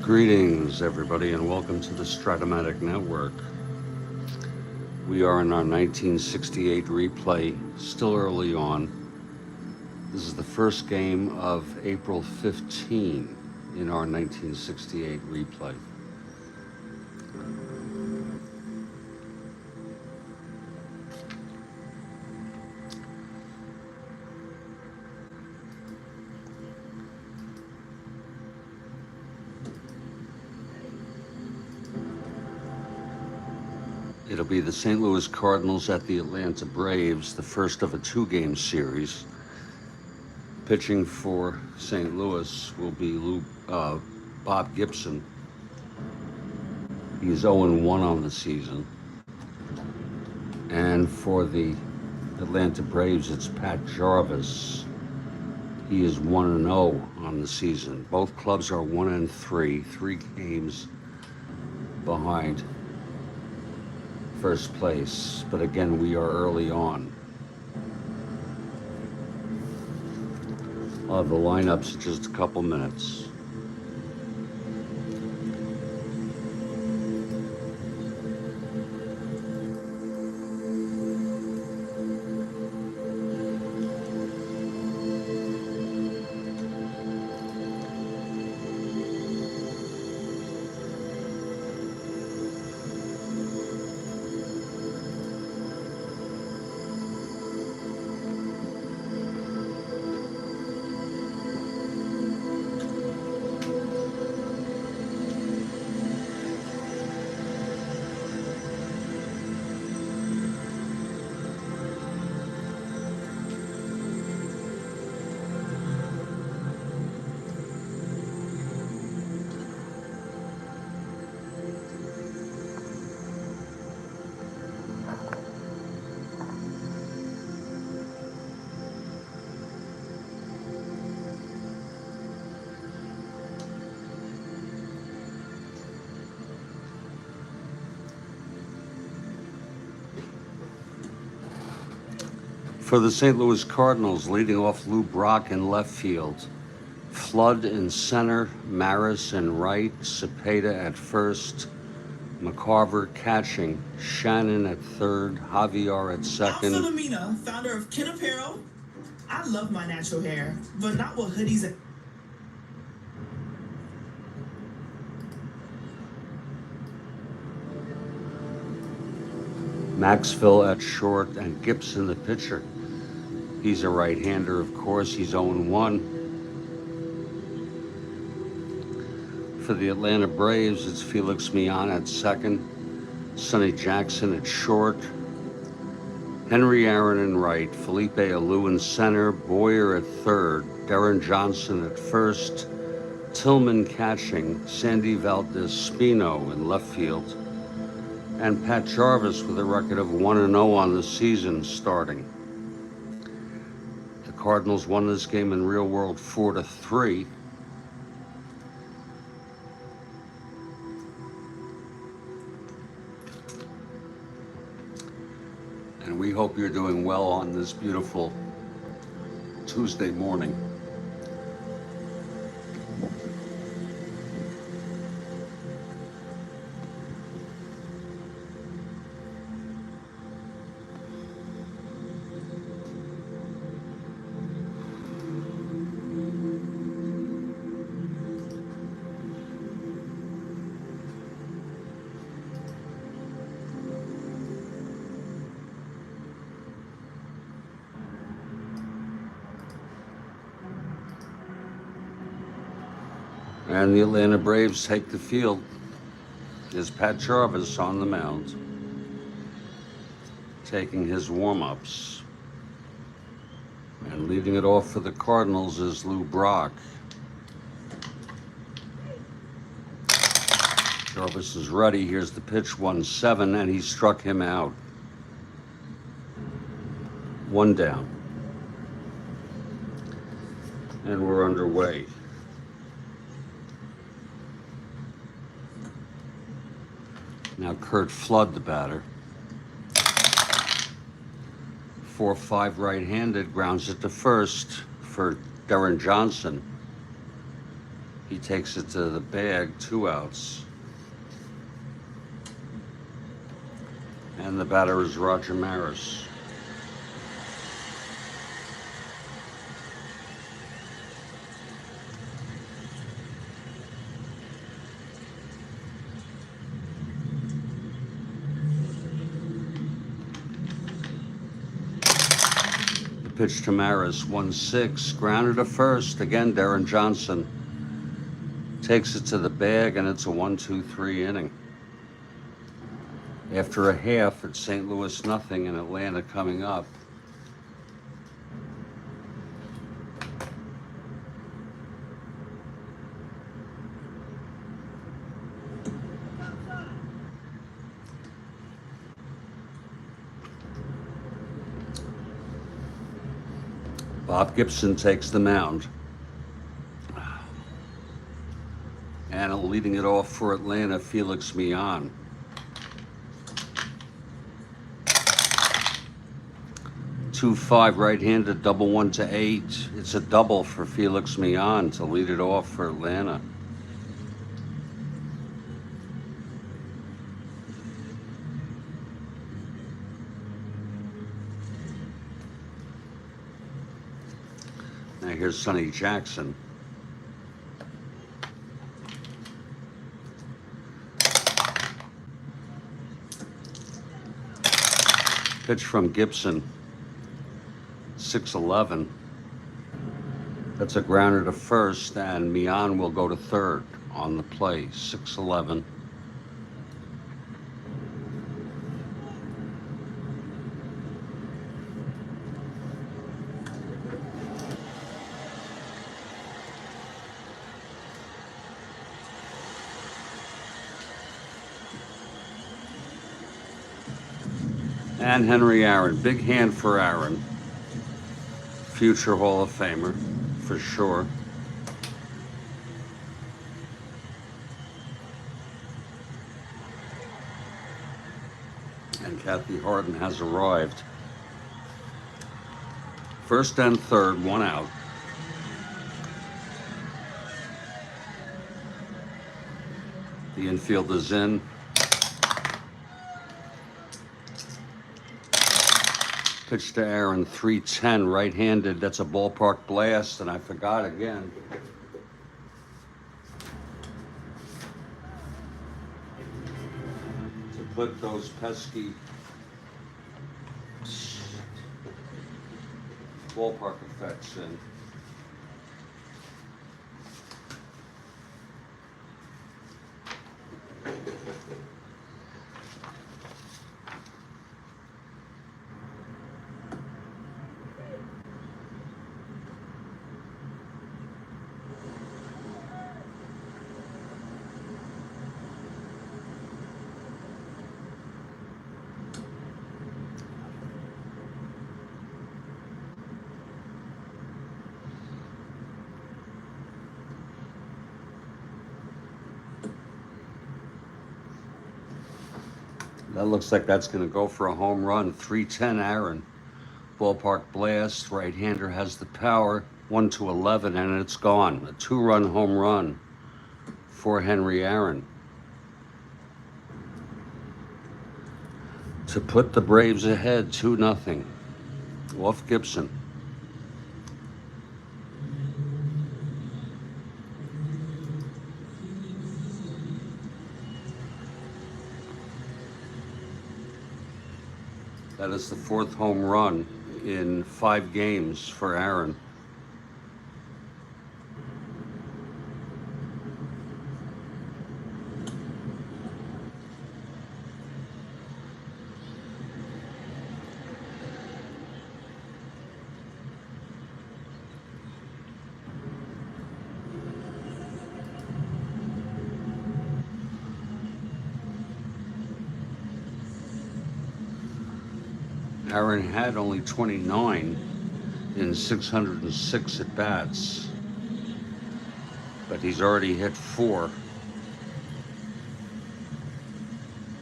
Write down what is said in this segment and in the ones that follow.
Greetings, everybody, and welcome to the Strat-O-Matic Network. We are in our 1968 replay, still early on. This is the first game of April 15 in our 1968 replay. It'll be the St. Louis Cardinals at the Atlanta Braves, the first of a two-game series. Pitching for St. Louis will be Bob Gibson. He's 0-1 on the season. And for the Atlanta Braves, it's Pat Jarvis. He is 1-0 on the season. Both clubs are 1-3, 3 games behind first place. But again, we are early on. I'll have the lineups in just a couple minutes. For the St. Louis Cardinals, leading off Lou Brock in left field. Flood in center, Maris in right, Cepeda at first, McCarver catching, Shannon at third, Javier at second. I'm Philomena, founder of Kin Apparel. I love my natural hair, but not with hoodies and... Maxville at short, and Gibson the pitcher. He's a right-hander, of course. He's 0-1. For the Atlanta Braves, it's Felix Millan at second, Sonny Jackson at short, Henry Aaron in right, Felipe Alou in center, Boyer at third, Darren Johnson at first, Tillman catching, Sandy Valdez-Spino in left field, and Pat Jarvis with a record of 1-0 on the season starting. The Cardinals won this game in real world 4-3. And we hope you're doing well on this beautiful Tuesday morning. And the Atlanta Braves take the field. Is Pat Jarvis on the mound, taking his warm-ups. And leading it off for the Cardinals is Lou Brock. Jarvis is ready. Here's the pitch, 1-7, and he struck him out. 1 down. And we're underway. Now Curt Flood, the batter. 4-5 right-handed, grounds it to first for Darren Johnson. He takes it to the bag, 2 outs. And the batter is Roger Maris. The pitch to Maris, 1-6, grounded to first. Again, Darren Johnson takes it to the bag, and it's a 1-2-3 inning. After a half, it's St. Louis nothing and Atlanta coming up. Bob Gibson takes the mound. And leading it off for Atlanta, Felix Millan. Two-five right-handed, double 1-8. It's a double for Felix Millan to lead it off for Atlanta. Now here's Sonny Jackson. Pitch from Gibson. 6-11. That's a grounder to first, and Millan will go to third on the play. 6-11. And Henry Aaron. Big hand for Aaron. Future Hall of Famer, for sure. And Kathy Harden has arrived. First and third, 1 out. The infield is in. Pitch to Aaron, 3-10, right-handed. That's a ballpark blast, and I forgot again. To put those pesky ballpark effects in. That looks like that's going to go for a home run. 3-10 Aaron. Ballpark blast. Right-hander has the power. 1-11, and it's gone. A 2-run home run for Henry Aaron to put the Braves ahead 2-0 off Gibson. That is the 4th home run in 5 games for Aaron. Aaron had only 29 in 606 at-bats, but he's already hit 4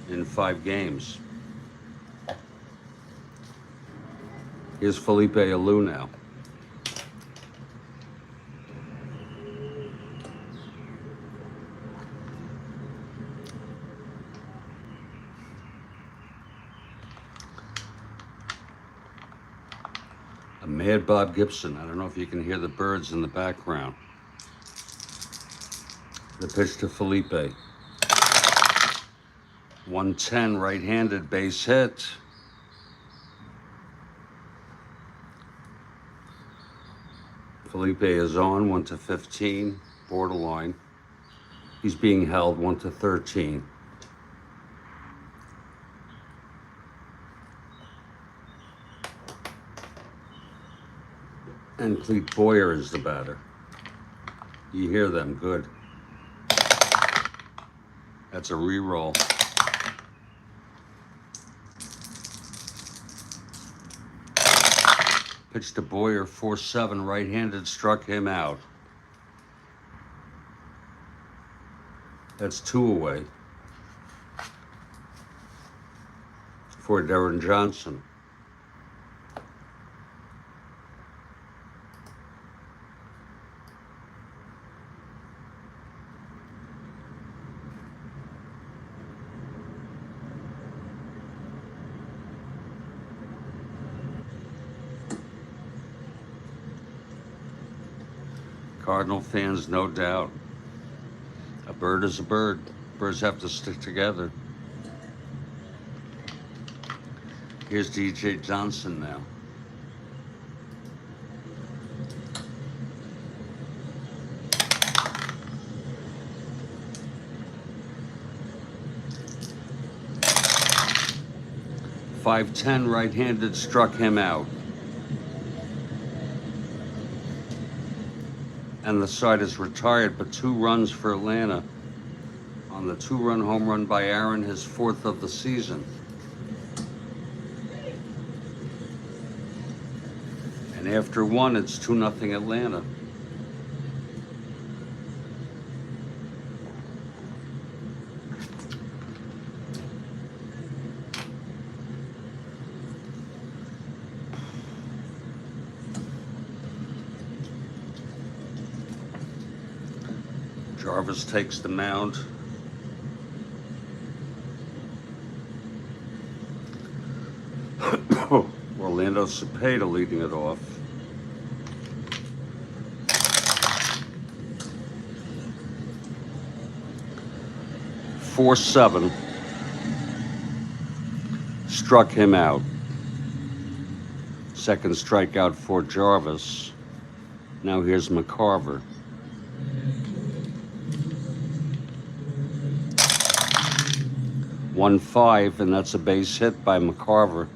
in 5 games. Here's Felipe Alou now. A Mad Bob Gibson. I don't know if you can hear the birds in the background. The pitch to Felipe. 110, right-handed, base hit. Felipe is on, 1-15, borderline. He's being held, 1-13. And Clete Boyer is the batter. You hear them, good. That's a re-roll. Pitch to Boyer, 4-7, right-handed, struck him out. That's 2 away for Darren Johnson. Cardinal fans, no doubt. A bird is a bird. Birds have to stick together. Here's DJ Johnson now. .510 right-handed, struck him out. And the side is retired, but 2 runs for Atlanta on the 2-run home run by Aaron, his 4th of the season. And after 1, it's 2-0 Atlanta. Jarvis takes the mound. Orlando Cepeda leading it off. .47, struck him out. Second strikeout for Jarvis. Now here's McCarver. .15, and that's a base hit by McCarver.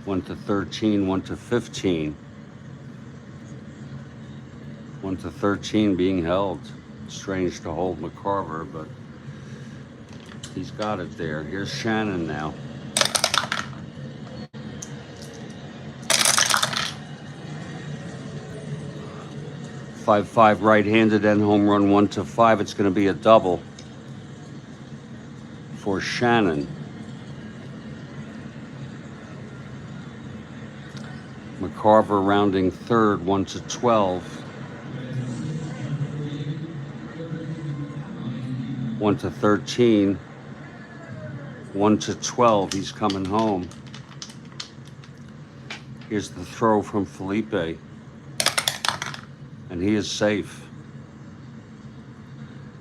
1-13, 1-15. 1-13 being held. Strange to hold McCarver, but he's got it there. Here's Shannon now. .55 right-handed and home run, 1-5. It's going to be a double for Shannon. McCarver rounding third, 1-12. 1-13. 1-12. He's coming home. Here's the throw from Felipe. And he is safe.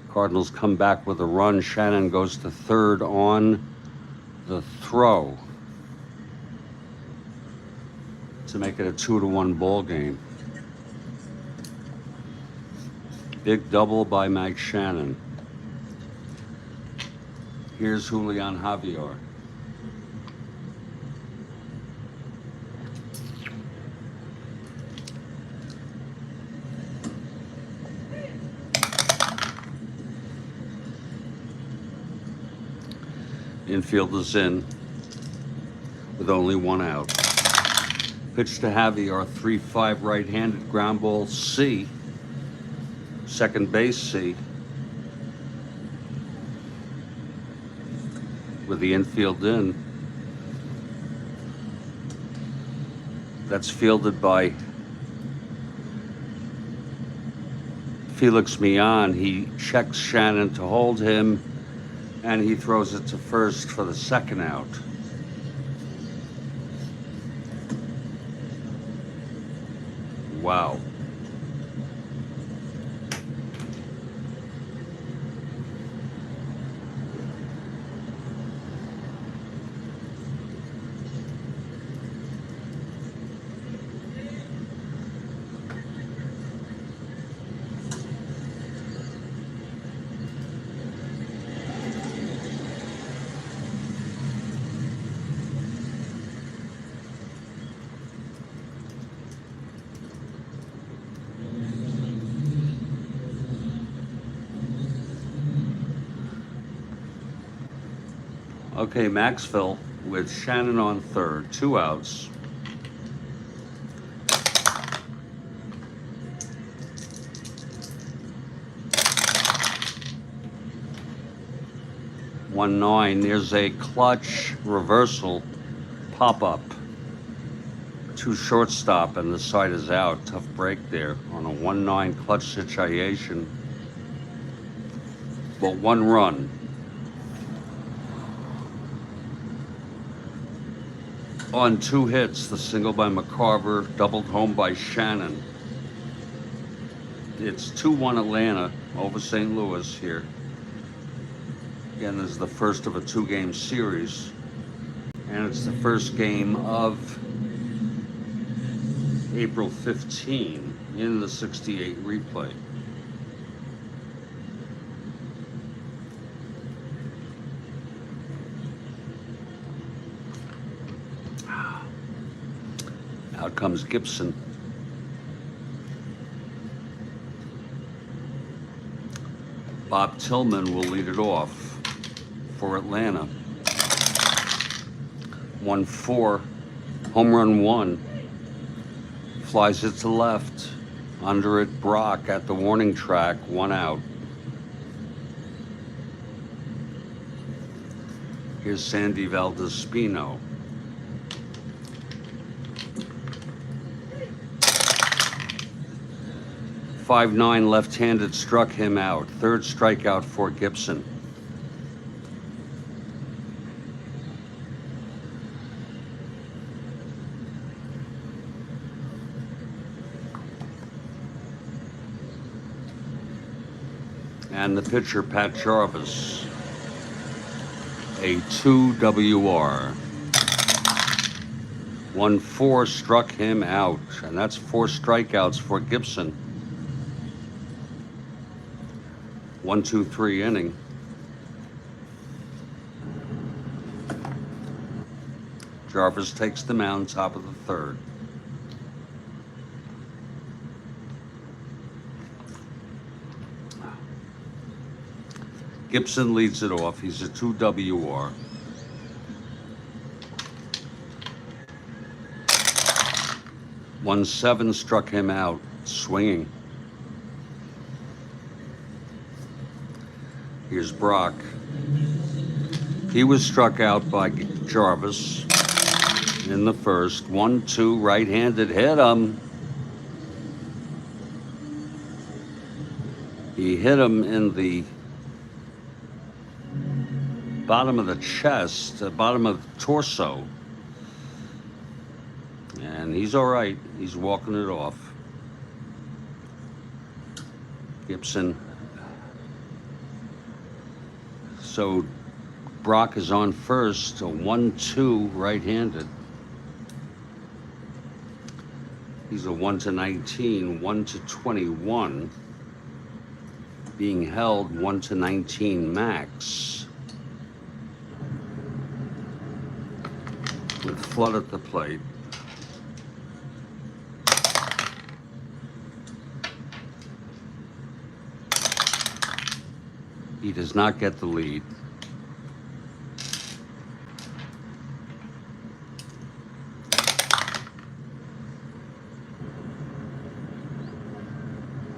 Cardinals come back with a run. Shannon goes to third on the throw to make it a 2-1 ball game. Big double by Mike Shannon. Here's Julian Javier. Infield is in with only 1 out. Pitch to Javier, 3-5 right-handed, ground ball C. Second base C. With the infield in. That's fielded by Felix Millan. He checks Shannon to hold him, and he throws it to first for the second out. Wow. Okay, Maxville with Shannon on third, 2 outs. One nine. There's a clutch reversal pop-up. 2 shortstop and the side is out. Tough break there on a 1-9 clutch situation. But 1 run. On 2 hits, the single by McCarver, doubled home by Shannon. It's 2-1 Atlanta over St. Louis here. Again, this is the first of a 2-game series. And it's the first game of April 15 in the 68 replay. Out comes Gibson. Bob Tillman will lead it off for Atlanta. 1-4, home run 1. Flies it to left. Under it, Brock at the warning track, 1 out. Here's Sandy Valdespino. .59 left-handed struck him out. 3rd strikeout for Gibson. And the pitcher, Pat Jarvis, a 2 WR. 1-4 struck him out, and that's 4 strikeouts for Gibson. 1-2-3 inning. Jarvis takes the mound, top of the 3rd. Gibson leads it off. He's a 2 WR. .17 struck him out, swinging. Here's Brock. He was struck out by Jarvis in the first. 1-2, right-handed, hit him. He hit him in the bottom of the chest, the bottom of the torso. And he's all right. He's walking it off. Gibson. So Brock is on first, a 1-2 right-handed. He's a 1-19, 1-21. Being held 1-19 max. With Flood at the plate. He does not get the lead.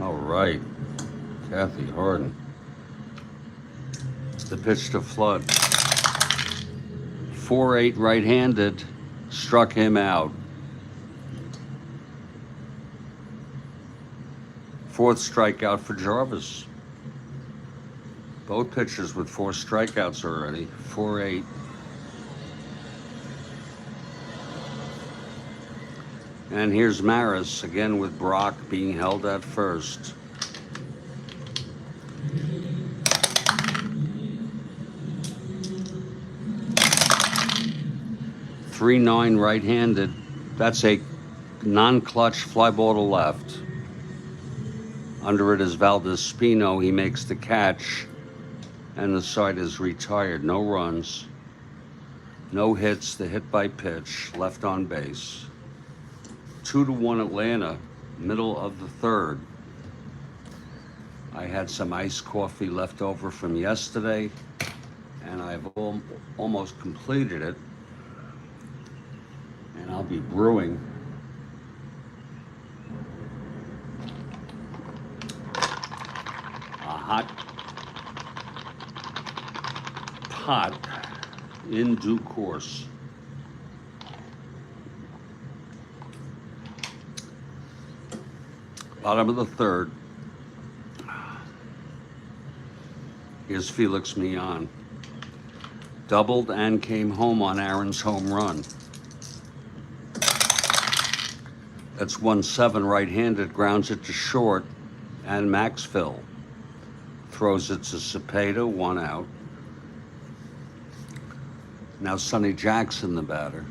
All right, Kathy Harden. The pitch to Flood. 4-8 right-handed, struck him out. 4th strikeout for Jarvis. Both pitchers with 4 strikeouts already. 4-8. And here's Maris, again with Brock being held at first. .39 right-handed. That's a non-clutch fly ball to left. Under it is Valdespino. He makes the catch, and the side is retired. No runs, no hits. The hit by pitch, left on base. 2-1 Atlanta, middle of the third. I had some iced coffee left over from yesterday, and I've almost completed it. And I'll be brewing a hot pot in due course. Bottom of the third. Here's Felix Millan. Doubled and came home on Aaron's home run. That's 1-7 right-handed, grounds it to short, and Maxville throws it to Cepeda, 1 out. Now Sonny Jackson, the batter.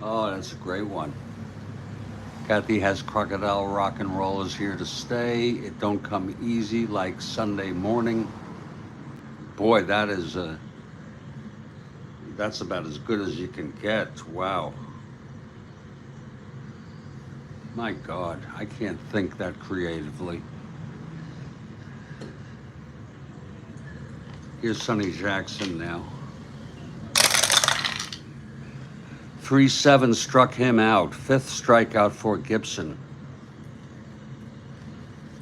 Oh, that's a great one. Kathy has Crocodile Rock and Roll is here to stay. It don't come easy like Sunday morning. Boy, that's about as good as you can get. Wow. My God, I can't think that creatively. Here's Sonny Jackson now. 3-7 struck him out. 5th strikeout for Gibson.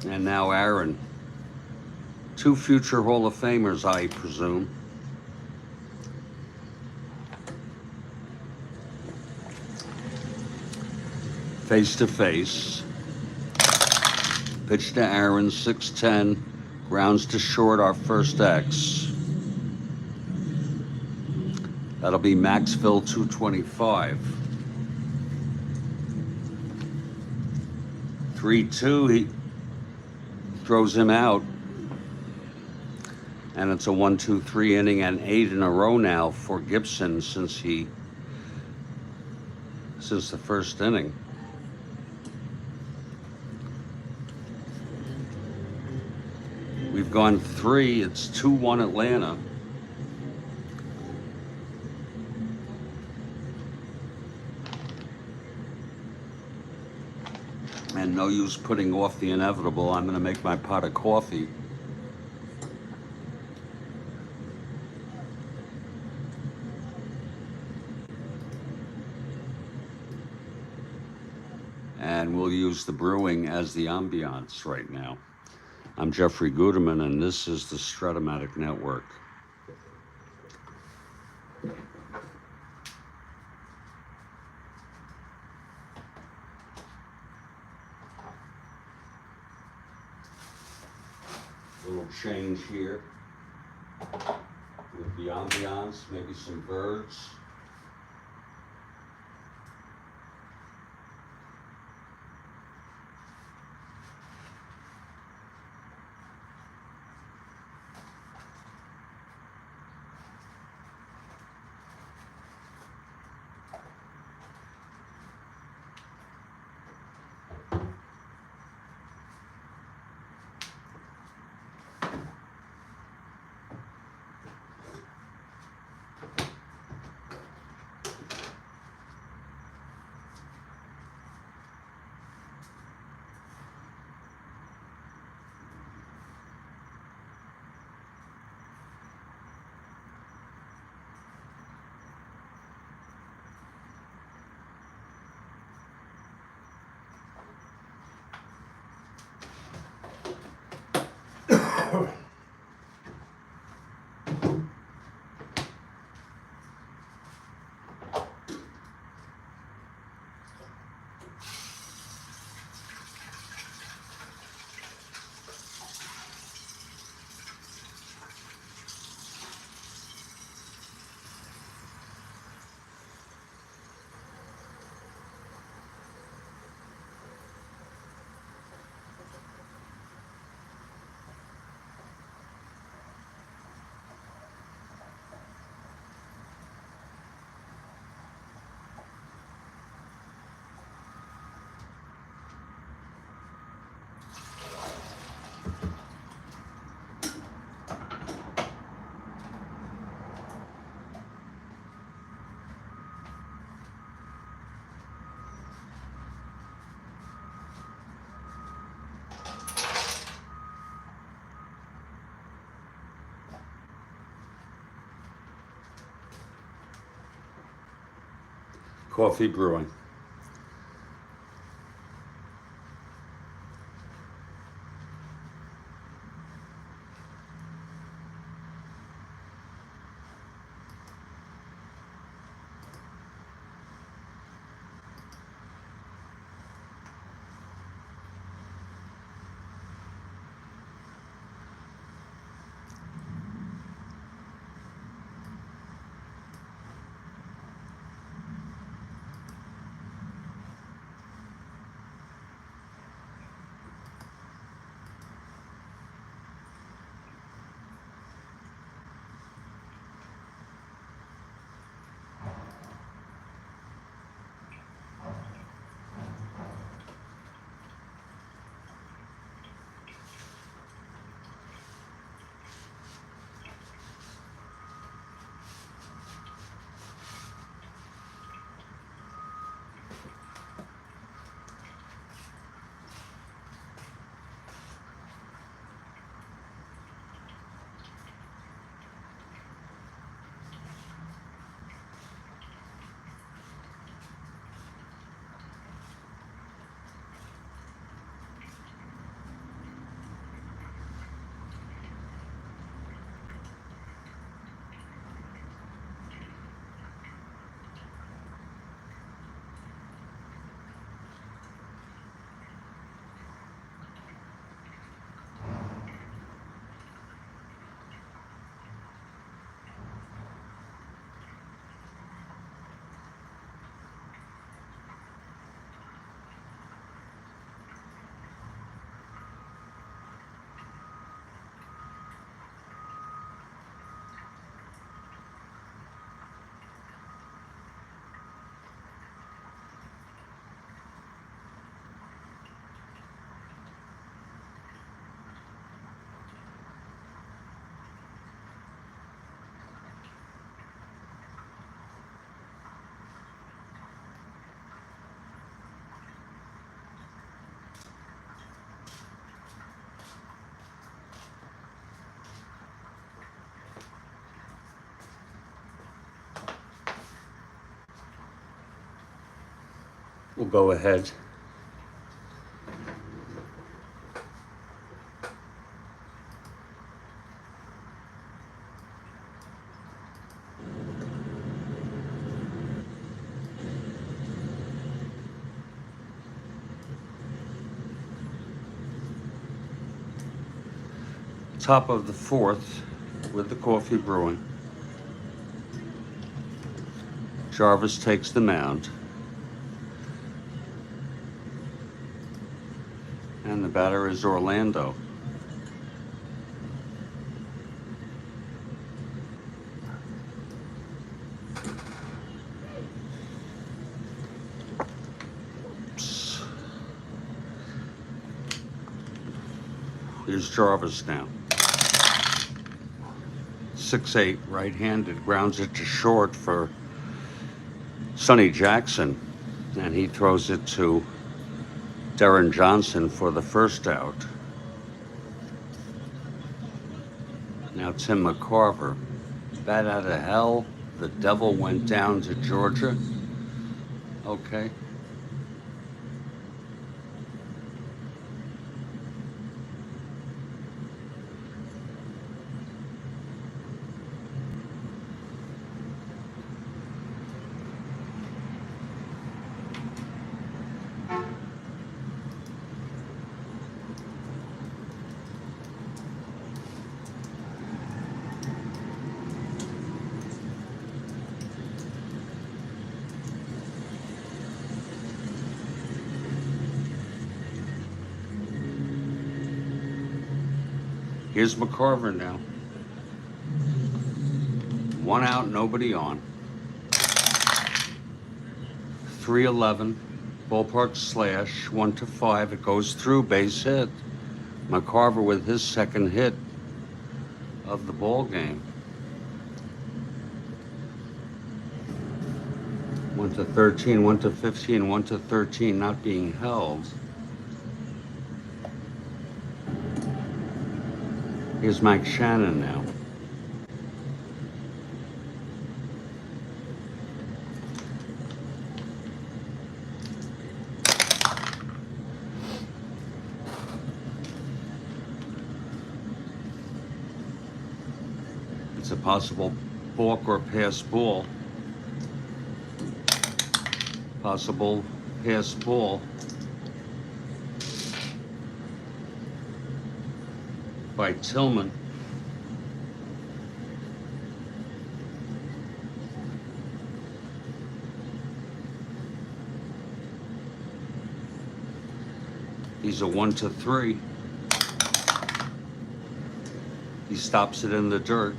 And now Aaron. 2 future Hall of Famers, I presume. Face to face. Pitch to Aaron, 6-10. Grounds to short, our first X. That'll be Maxville, 225. 3-2, he throws him out. And it's a 1-2-3 inning and 8 in a row now for Gibson since the first inning. We've gone 3, it's 2-1 Atlanta. And no use putting off the inevitable. I'm going to make my pot of coffee. And we'll use the brewing as the ambiance right now. I'm Jeffrey Guterman, and this is the Strat-O-Matic Network. Little change here with the ambiance, maybe some birds. Coffee brewing. We'll go ahead. Top of the fourth with the coffee brewing. Jarvis takes the mound. And the batter is Orlando. Oops. Here's Jarvis now. 6'8", right-handed, grounds it to short for Sonny Jackson, and he throws it to Darren Johnson for the first out. Now Tim McCarver. Bat out of hell. The devil went down to Georgia. Okay. Here's McCarver now. 1 out, nobody on. 3-11, ballpark slash, 1-5. It goes through, base hit. McCarver with his second hit of the ball game. 1-13, 1-15, 1-13, not being held. Here's Mike Shannon now. It's a possible balk or pass ball. Possible pass ball by Tillman. He's a 1-3. He stops it in the dirt.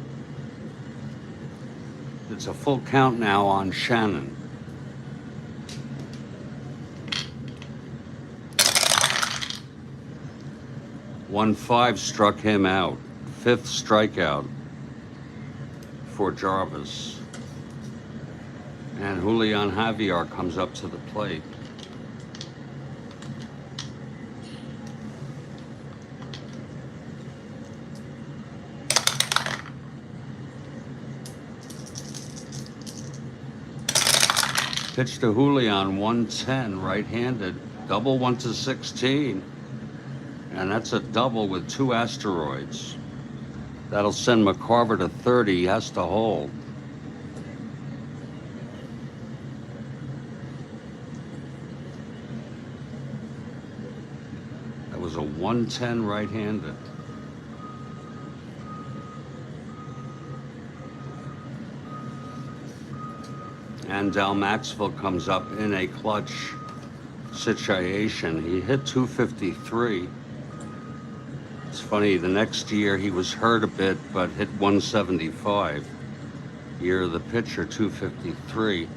It's a full count now on Shannon. One 5 struck him out. 5th strikeout for Jarvis. And Julian Javier comes up to the plate. Pitch to Julian, 110, right-handed. Double 1-16. And that's a double with 2 asteroids. That'll send McCarver to 30. He has to hold. That was a 110 right-handed. And Dal Maxwell comes up in a clutch situation. He hit 253. It's funny, the next year he was hurt a bit, but hit 175. Year of the pitcher, 253.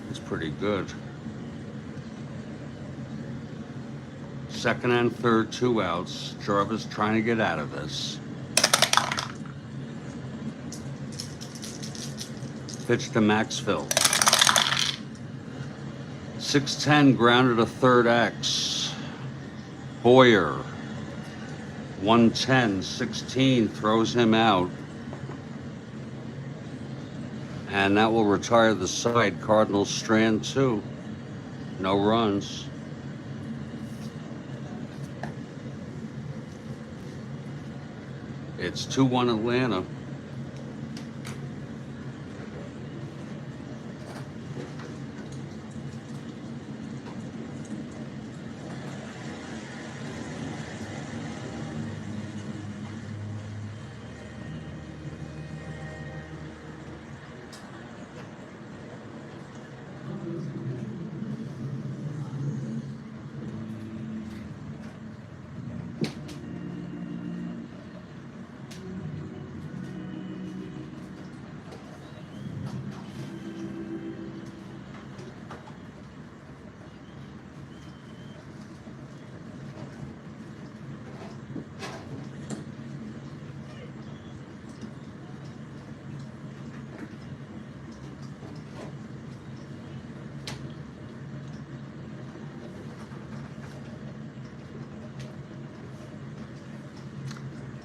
It's pretty good. Second and third, 2 outs. Jarvis trying to get out of this. Pitch to Maxwell. 6-10, grounded to third X. Boyer. 110, 16, throws him out. And that will retire the side. Cardinals strand 2. No runs. It's 2-1 Atlanta.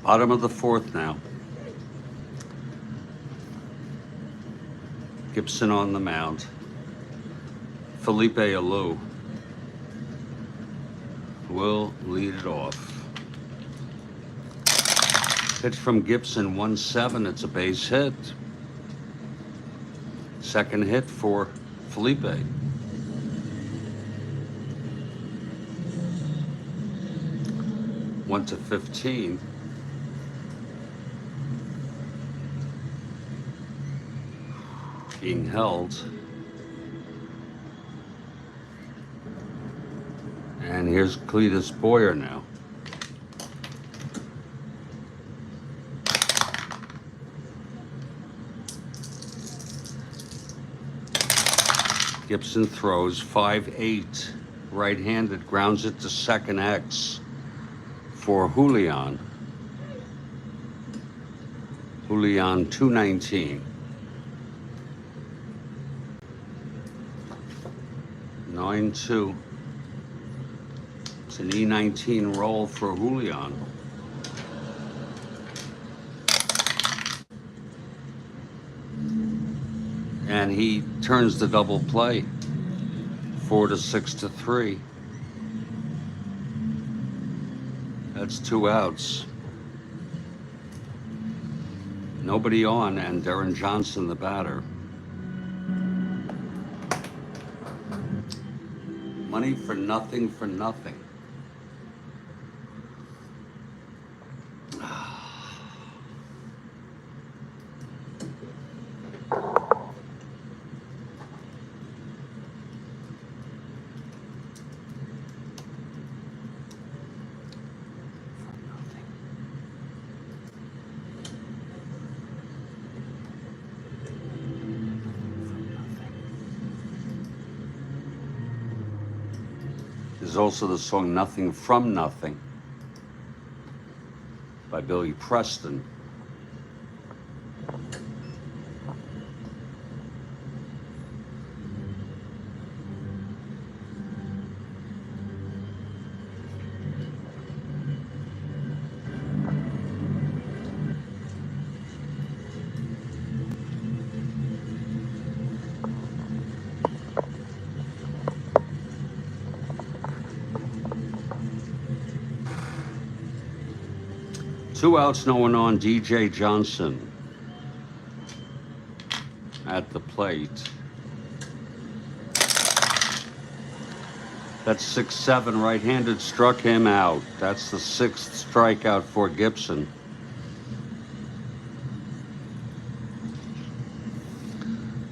Bottom of the 4th now. Gibson on the mound. Felipe Alou will lead it off. Pitch from Gibson, 1-7. It's a base hit. Second hit for Felipe. One to 15. Being held. And here's Cletus Boyer now. Gibson throws 5-8, right-handed, grounds it to second X for Julian. Julian 219. 9-2. It's an E19 roll for Julian. And he turns the double play. 4-6-3. That's 2 outs. Nobody on, and Darren Johnson, the batter. Money for nothing for nothing. There's also the song Nothing from Nothing by Billy Preston. Two outs, no one on. DJ Johnson at the plate. That's 6-7, right-handed, struck him out. That's the 6th strikeout for Gibson.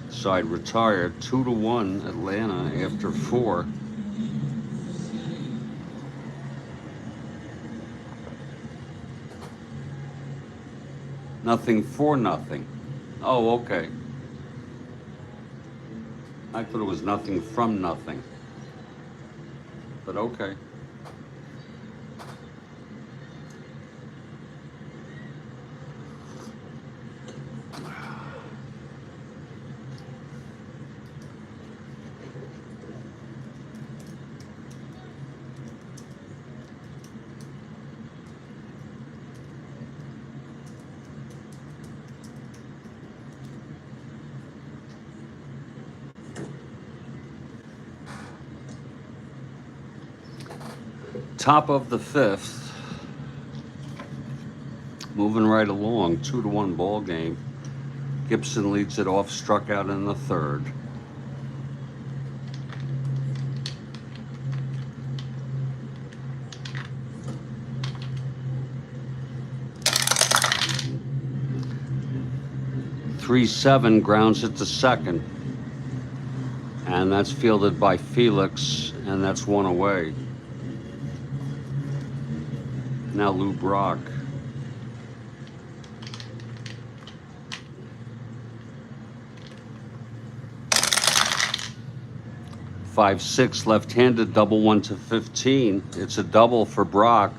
Side retired, 2-1 Atlanta after 4. Nothing for nothing. Oh, okay. I thought it was nothing from nothing. But okay. Top of the 5th. Moving right along, 2-1 ball game. Gibson leads it off, struck out in the 3rd. "3-7" grounds it to second. And that's fielded by Felix, and that's one away. Now Lou Brock. "5-6" left-handed, double 1-15. It's a double for Brock.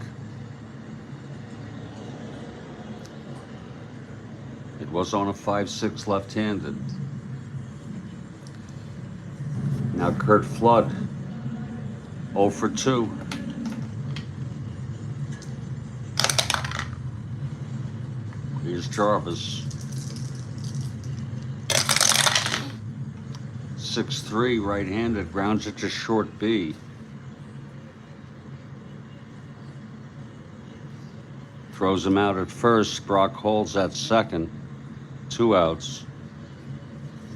It was on a 5-6 left-handed. Now Kurt Flood, 0 for 2. Here's Jarvis. 6-3, right-handed, grounds it to short B. Throws him out at first. Brock holds at second. 2 outs.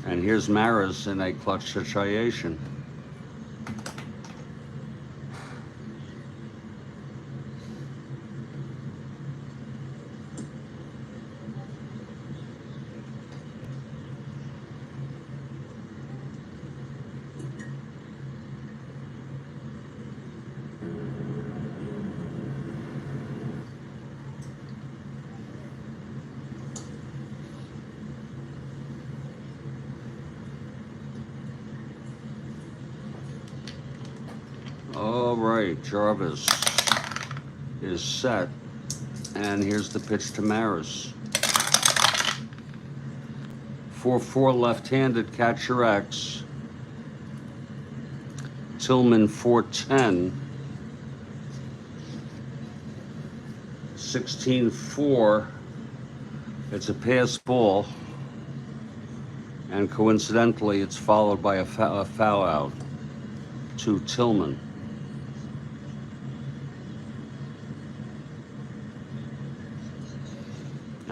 And here's Maris in a clutch situation. All right, Jarvis is set, and here's the pitch to Maris. 4-4 left-handed, catcher X. Tillman 4-10. 16-4. It's a pass ball, and coincidentally, it's followed by a foul out to Tillman.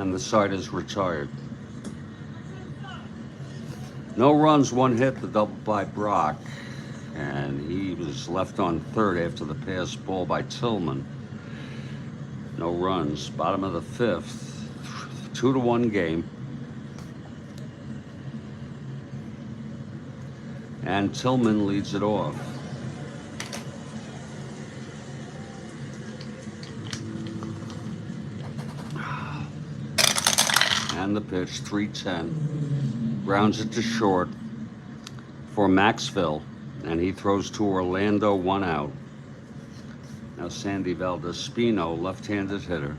and the side is retired. No runs, 1 hit, the double by Brock, and he was left on third after the pass ball by Tillman. No runs. Bottom of the 5th, 2-1 game. And Tillman leads it off. And the pitch, 3-10. Grounds it to short for Maxville, and he throws to Orlando, 1 out. Now Sandy Valdespino, left-handed hitter.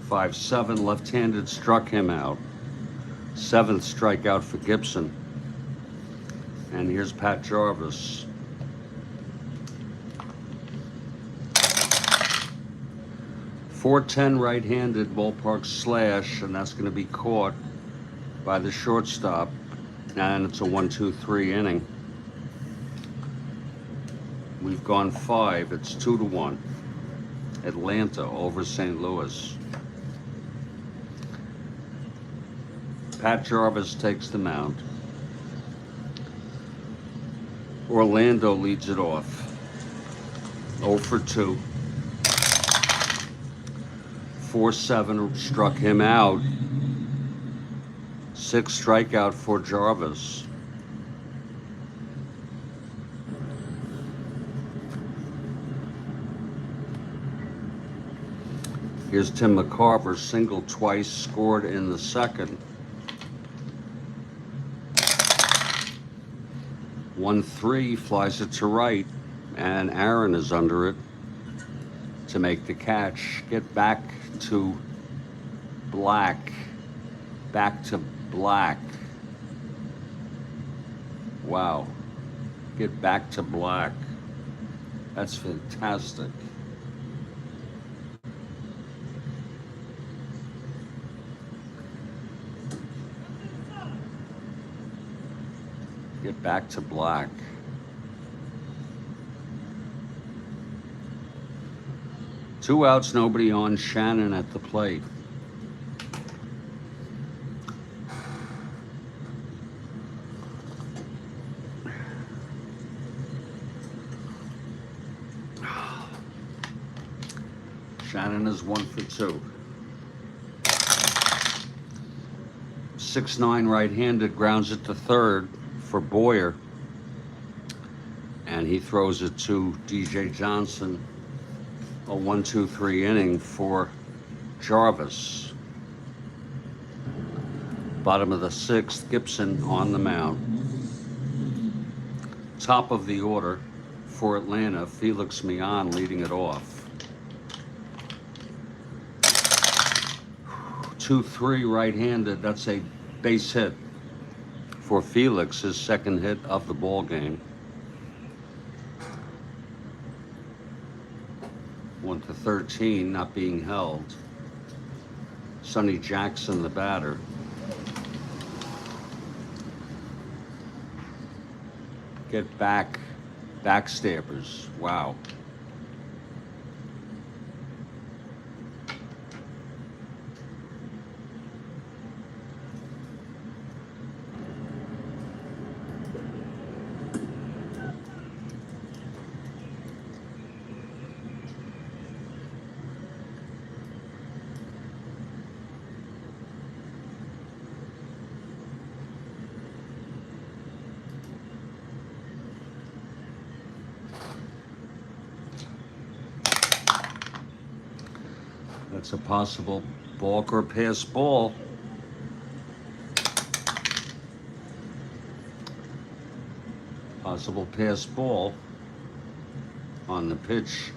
.57, left-handed, struck him out. 7th strikeout for Gibson. And here's Pat Jarvis. .410 right-handed ballpark slash, and that's going to be caught by the shortstop. And it's a 1-2-3 inning. We've gone 5. It's 2-1. Atlanta over St. Louis. Pat Jarvis takes the mound. Orlando leads it off. 0 for 2. 4-7 struck him out. 6th strikeout for Jarvis. Here's Tim McCarver, single twice, scored in the 2nd. 1-3, flies it to right, and Aaron is under it to make the catch. Get back to black. Back to black. Wow. Get back to black. That's fantastic. Get back to black. Two outs, nobody on. Shannon at the plate. Shannon is 1 for 2. 6'9" right-handed, grounds it to third for Boyer, and he throws it to DJ Johnson. A 1-2-3 inning for Jarvis. Bottom of the 6th, Gibson on the mound. Top of the order for Atlanta, Felix Millan leading it off. 2-3 right-handed, that's a base hit for Felix, his 2nd hit of the ball game. 1-13, not being held. Sonny Jackson, the batter. Get back, backstabbers. Wow. That's a possible balk or pass ball. Possible pass ball on the pitch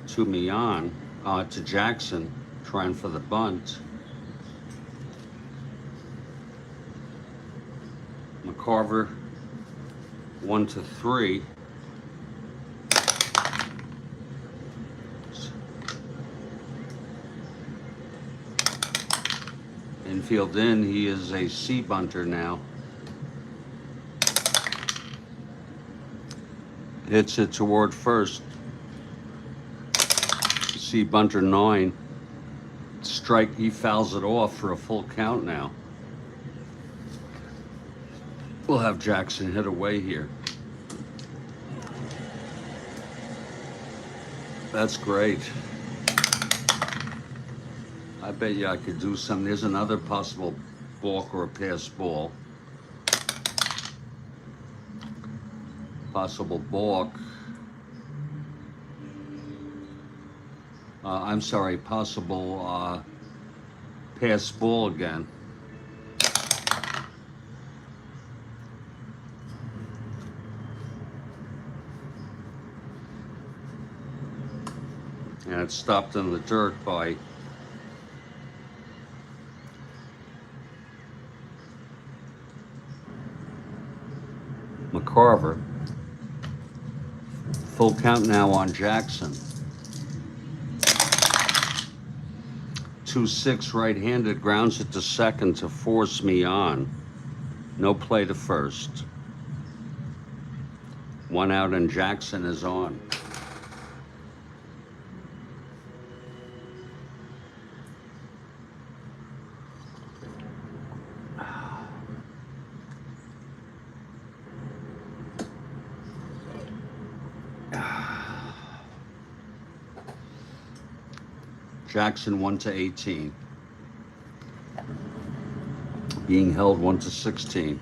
to Millan, to Jackson, trying for the bunt. McCarver, 1-3. Infield in, he is a C bunter now. Hits it toward first. See bunter 9. Strike, he fouls it off for a full count now. We'll have Jackson hit away here. That's great. I bet you I could do something. There's another possible balk or a pass ball. Possible balk. I'm sorry, possible pass ball again. And it's stopped in the dirt by McCarver. Full count now on Jackson. 2-6 right-handed, grounds it to second to force me on. No play to first. 1 out and Jackson is on. Jackson 1-18. Being held 1-16.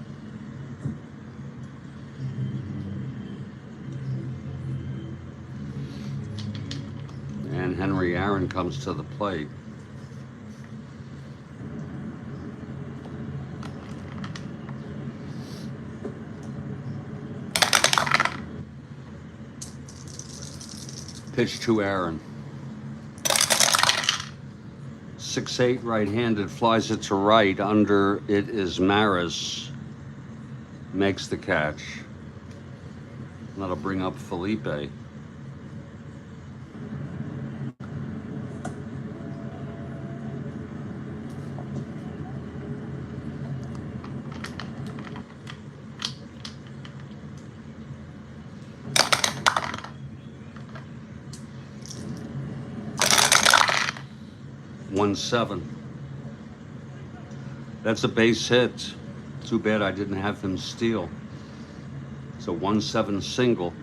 And Henry Aaron comes to the plate. Pitch to Aaron. 6-8 right-handed, flies it to right. Under it is Maris. Makes the catch. That'll bring up Felipe. One 7. That's a base hit. Too bad I didn't have him steal. It's a 1-7 single.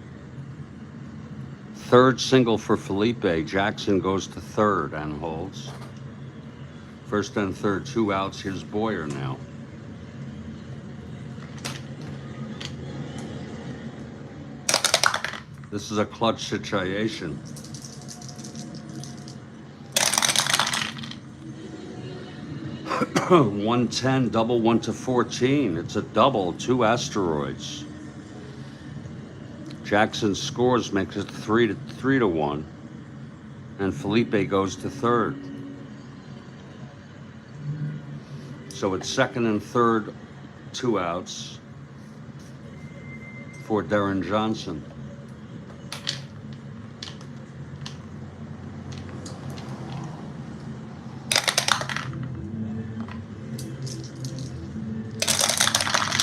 Third single for Felipe. Jackson goes to third and holds. First and third, 2 outs. Here's Boyer now. This is a clutch situation. 110, double 1-14. It's a double, 2 asteroids. Jackson scores, makes it 3-1, and Felipe goes to third. So it's second and third, 2 outs for Darren Johnson.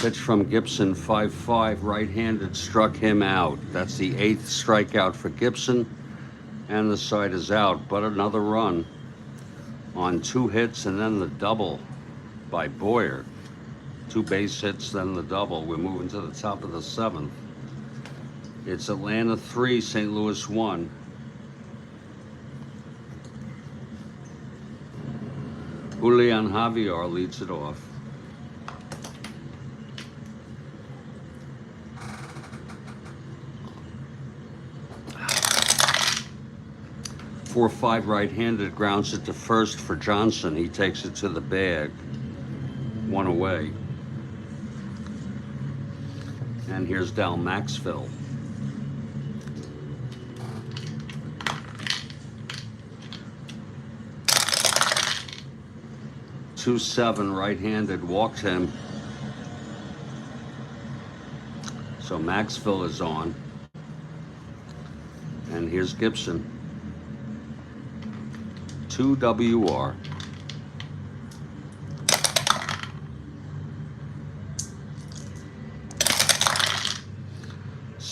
Pitch from Gibson, 5-5, right-handed, struck him out. That's the 8th strikeout for Gibson, and the side is out. But another run on 2 hits, and then the double by Boyer. 2 base hits, then the double. We're moving to the top of the 7th. It's Atlanta 3, St. Louis 1. Julian Javier leads it off. 4-5 right-handed, grounds it to first for Johnson. He takes it to the bag. 1 away. And here's Dal Maxfield. .27 right-handed, walked him. So Maxfield is on. And here's Gibson. 2 WR.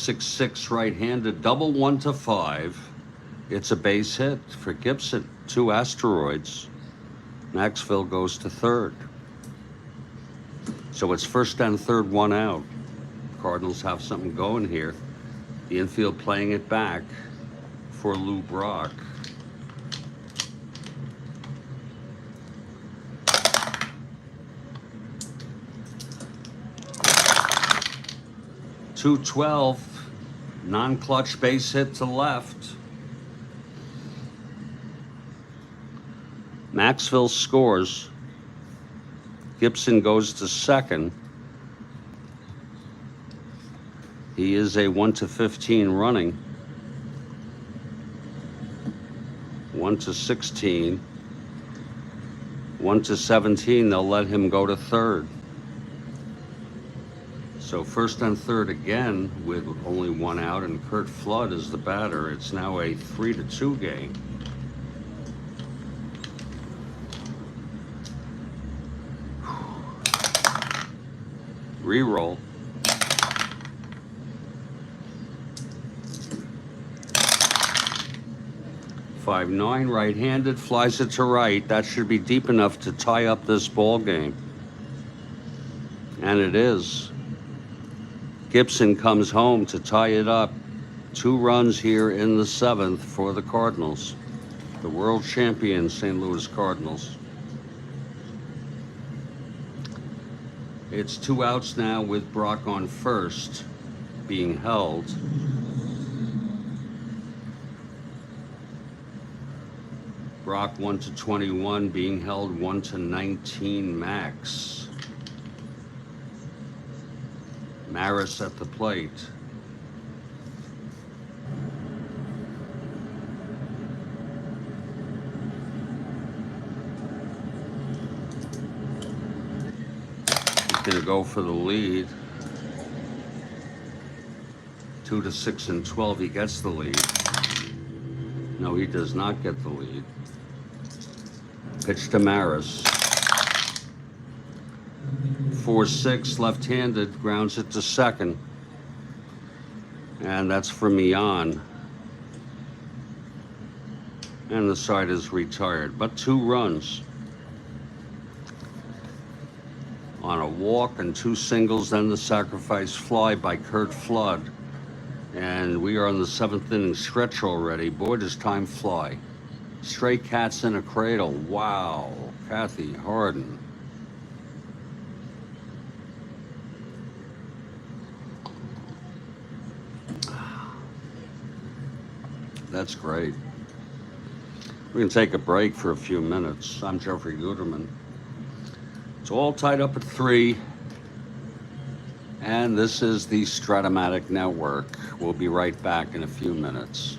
6'6", right-handed, double 1-5. It's a base hit for Gibson. 2 asteroids. Maxville goes to third. So it's first and third, 1 out. Cardinals have something going here. The infield playing it back for Lou Brock. .212, non-clutch base hit to left. Maxville scores. Gibson goes to second. He is a 1-15 running. 1-16. 1-17, they'll let him go to third. So first and third again with only 1 out, and Curt Flood is the batter. It's now a 3-2 game. Reroll. .59, right-handed, flies it to right. That should be deep enough to tie up this ball game. And it is. Gibson comes home to tie it up. 2 runs here in the 7th for the Cardinals. The world champion St. Louis Cardinals. It's 2 outs now with Brock on first, being held. Brock 1-21, being held 1-19 max. Maris at the plate. He's gonna go for the lead. 2-6-12, he gets the lead. No, he does not get the lead. Pitch to Maris. 4-6, left-handed, grounds it to second. And that's for Mian. And the side is retired, but 2 runs. On a walk and 2 singles, then the sacrifice fly by Curt Flood. And we are on the 7th inning stretch already. Boy, does time fly. Stray cats in a cradle. Wow, Kathy Harden. That's great. We can take a break for a few minutes. I'm Jeffrey Guterman. It's all tied up at 3. And this is the Strat-O-Matic Network. We'll be right back in a few minutes.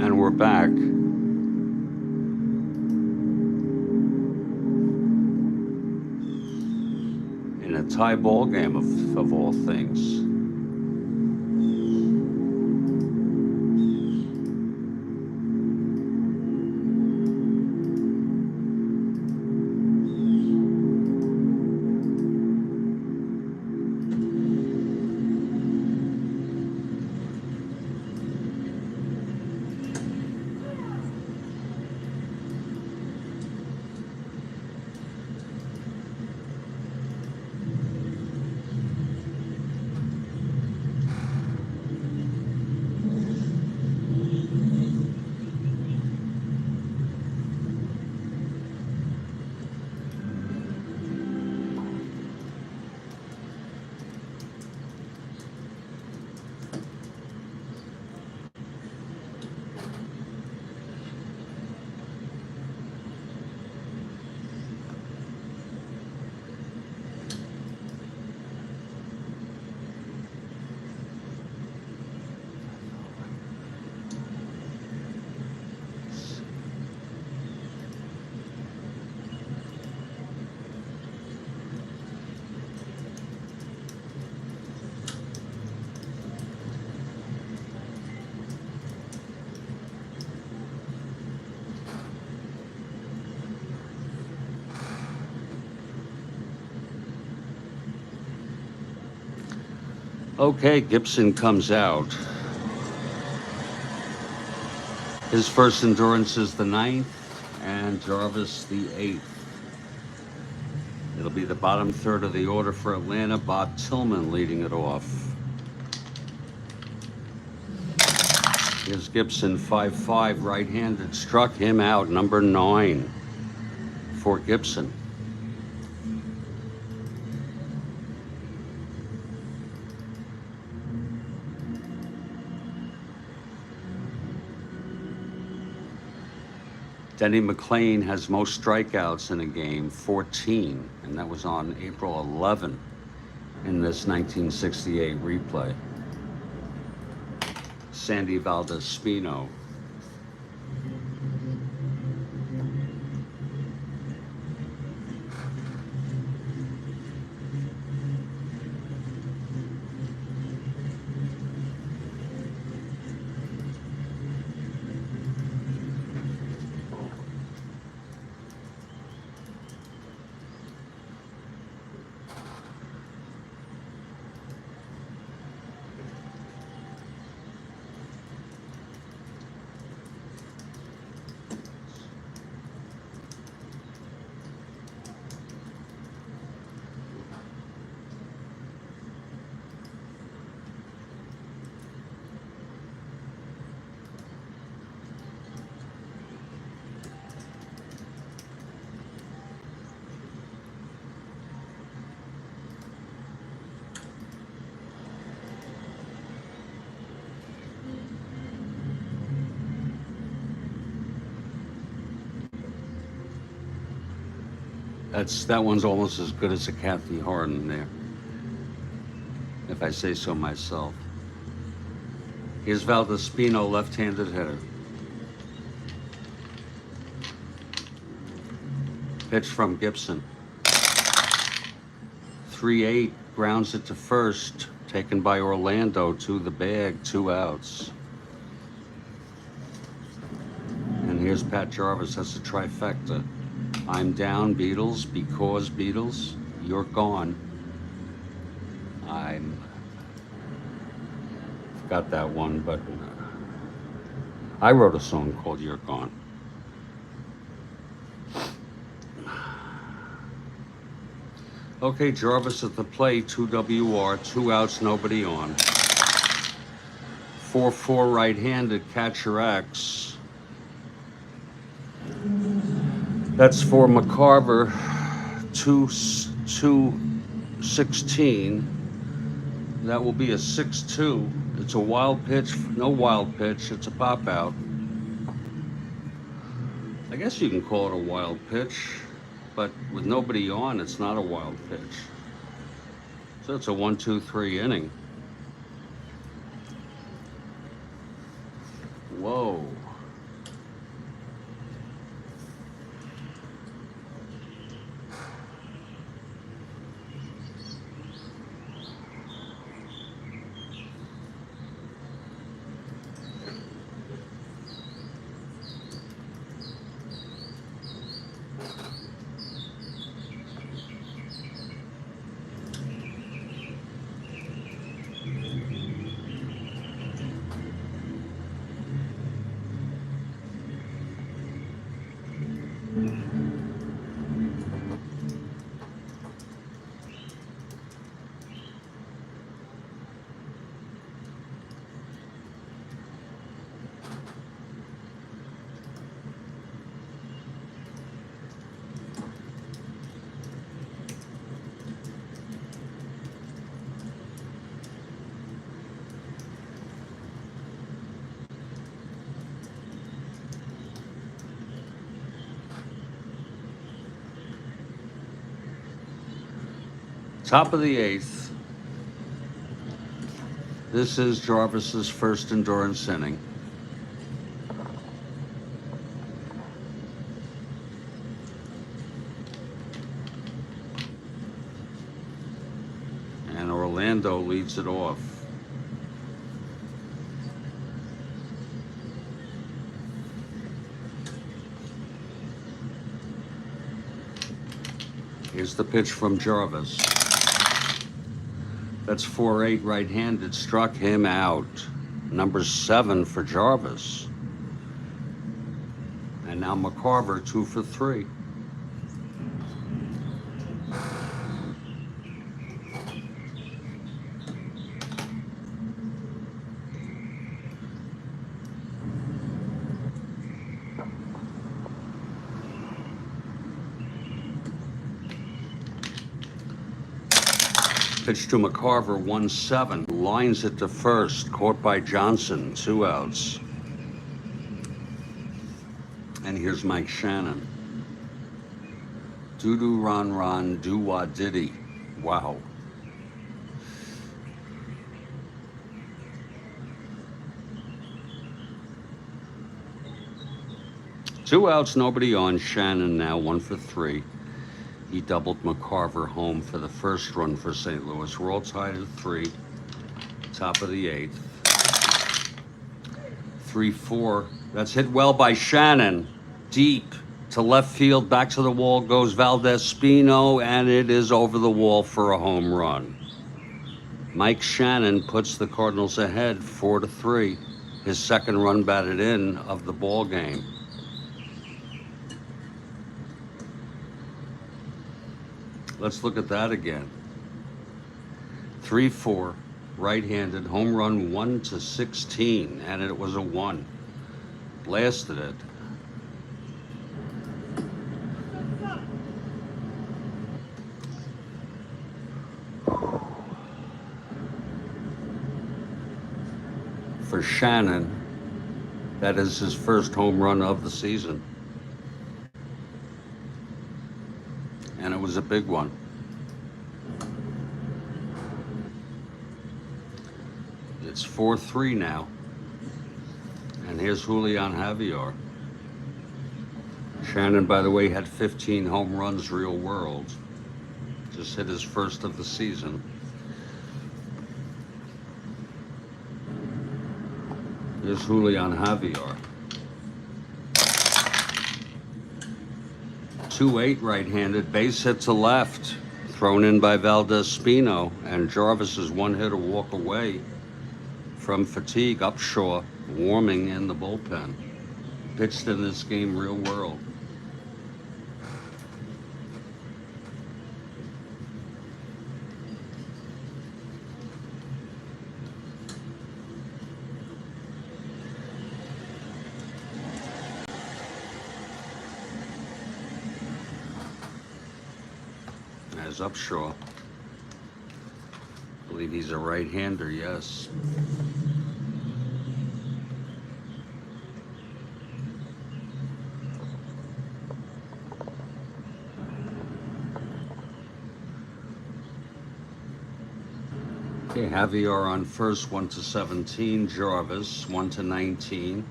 And we're back. In a tie ball game of all things. Okay, Gibson comes out. His first endurance is the 9th, and Jarvis the 8th. It'll be the bottom third of the order for Atlanta. Bob Tillman leading it off. Here's Gibson, 5-5, right-handed. Struck him out, number 9 for Gibson. Denny McLain has most strikeouts in a game, 14, and that was on April 11 in this 1968 replay. Sandy Valdespino. That one's almost as good as a Kathy Harden there, if I say so myself. Here's Valdespino, left-handed hitter. Pitch from Gibson. 3-8, grounds it to first, taken by Orlando to the bag, 2 outs. And here's Pat Jarvis, that's a trifecta. I'm down, Beatles, because Beatles, you're gone. I forgot that one, but I wrote a song called You're Gone. Okay, Jarvis at the plate, 2 WR, 2 outs, nobody on. 4-4 right-handed, catcher X. That's for McCarver, 2-16. That will be a 6-2. It's a wild pitch, no wild pitch, it's a pop out. I guess you can call it a wild pitch, but with nobody on, it's not a wild pitch. So it's a 1-2-3 inning. Whoa. Top of the eighth. This is Jarvis's first endurance inning. And Orlando leads it off. Here's the pitch from Jarvis. That's 4-8 right-handed, struck him out. Number 7 for Jarvis. And now McCarver 2 for 3. Pitch to McCarver, 1-7. Lines it to first. Caught by Johnson. 2 outs. And here's Mike Shannon. Doo-doo ron ron, doo-wah diddy. Wow. Two outs, nobody on. Shannon now 1 for 3. He doubled McCarver home for the first run for St. Louis. We're all tied at 3. Top of the 8th. 3-4. That's hit well by Shannon. Deep to left field. Back to the wall goes Valdespino, and it is over the wall for a home run. Mike Shannon puts the Cardinals ahead 4-3. His second run batted in of the ball game. Let's look at that again. 3-4, right-handed, home run 1-16, and it was a 1. Blasted it. For Shannon, that is his first home run of the season. And it was a big one. It's 4-3 now. And here's Julian Javier. Shannon, by the way, had 15 home runs real world. Just hit his first of the season. Here's Julian Javier. 2-8 right-handed, base hit to left, thrown in by Valdespino, and Jarvis is one hit a walk away from fatigue. Upshaw warming in the bullpen. Pitched in this game real world. As Upshaw. I believe he's a right-hander, yes. Okay, Javier on first, 1-17. Jarvis, 1-19.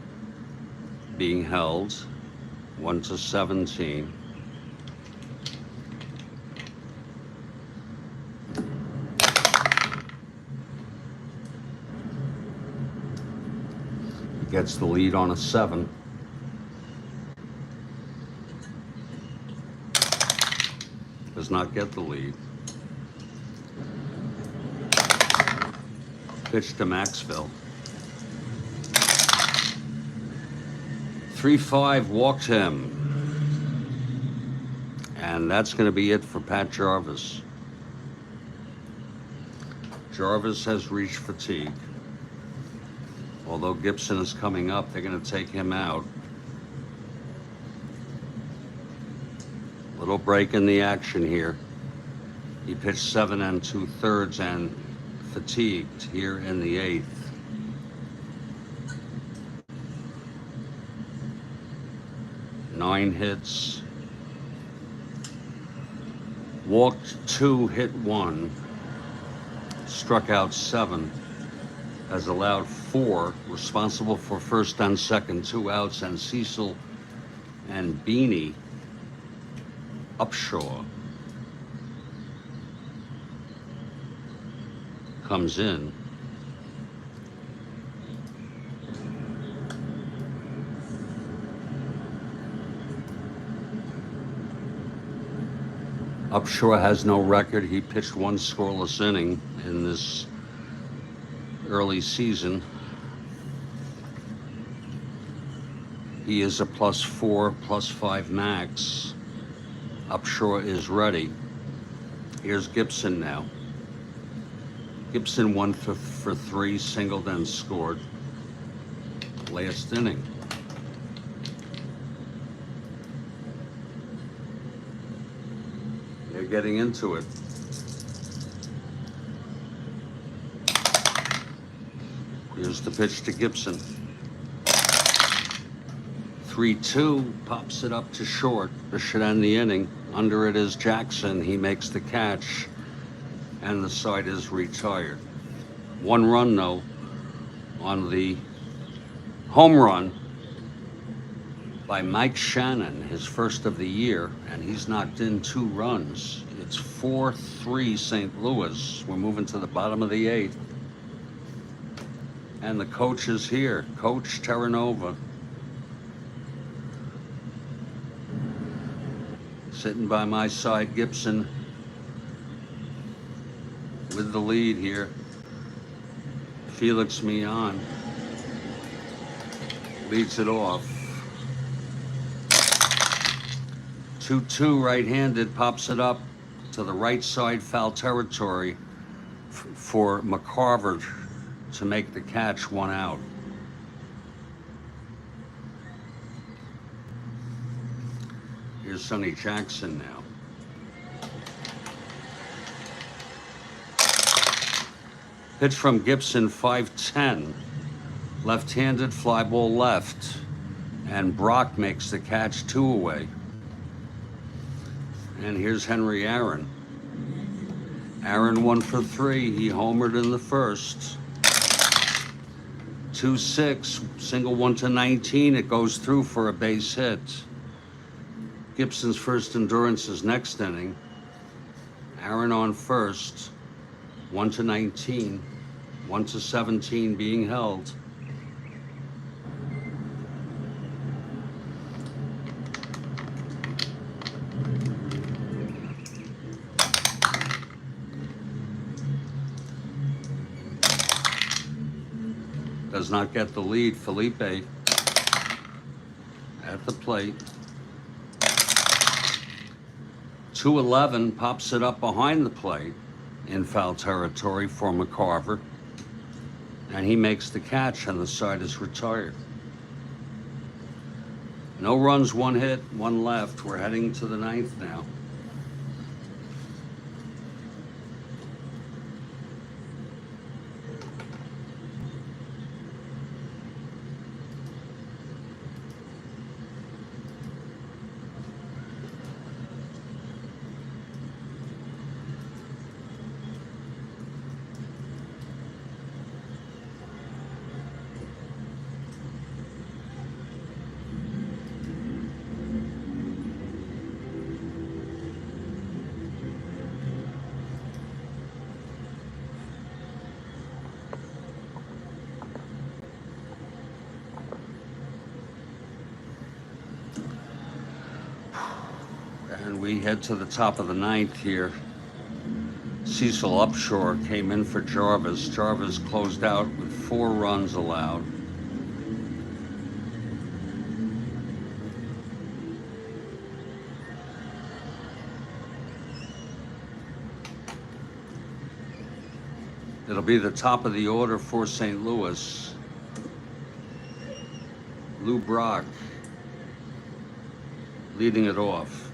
Being held, 1-17. Gets the lead on a 7. Does not get the lead. Pitch to Maxville. 3-5, walked him. And that's going to be it for Pat Jarvis. Jarvis has reached fatigue. Although Gibson is coming up, they're going to take him out. Little break in the action here. He pitched 7 2/3 and fatigued here in the 8th. Nine hits, Walked 2, hit 1, struck out 7, has allowed 4, responsible for first and second, 2 outs, and Cecil and Beanie Upshaw comes in. Upshaw has no record. He pitched 1 scoreless inning in this early season. He is a +4, +5 max. Upshaw is ready. Here's Gibson now. Gibson 1 for 3, singled and scored. Last inning. They're getting into it. Here's the pitch to Gibson. 3-2, pops it up to short. This should end the inning. Under it is Jackson. He makes the catch, and the side is retired. 1 run, though, on the home run by Mike Shannon, his first of the year, and he's knocked in 2 runs. It's 4-3 St. Louis. We're moving to the bottom of the 8th. And the coach is here, Coach Terranova. Sitting by my side, Gibson with the lead here. Felix Millan leads it off. 2-2 right-handed, pops it up to the right side, foul territory for McCarver to make the catch, 1 out. Here's Sonny Jackson now. Pitch from Gibson, 5-10. Left-handed, fly ball left. And Brock makes the catch, 2 away. And here's Henry Aaron. Aaron 1 for 3. He homered in the first. 2-6, single 1 to 19. It goes through for a base hit. Gibson's first endurance is next inning. Aaron on first. 1 to 19. 1 to 17 being held. Does not get the lead. Felipe at the plate. 2-11, pops it up behind the plate in foul territory for McCarver. And he makes the catch, and the side is retired. No runs, 1 hit, 1 left. We're heading to the 9th now. And we head to the top of the 9th here. Cecil Upshaw came in for Jarvis. Jarvis closed out with 4 runs allowed. It'll be the top of the order for St. Louis. Lou Brock leading it off.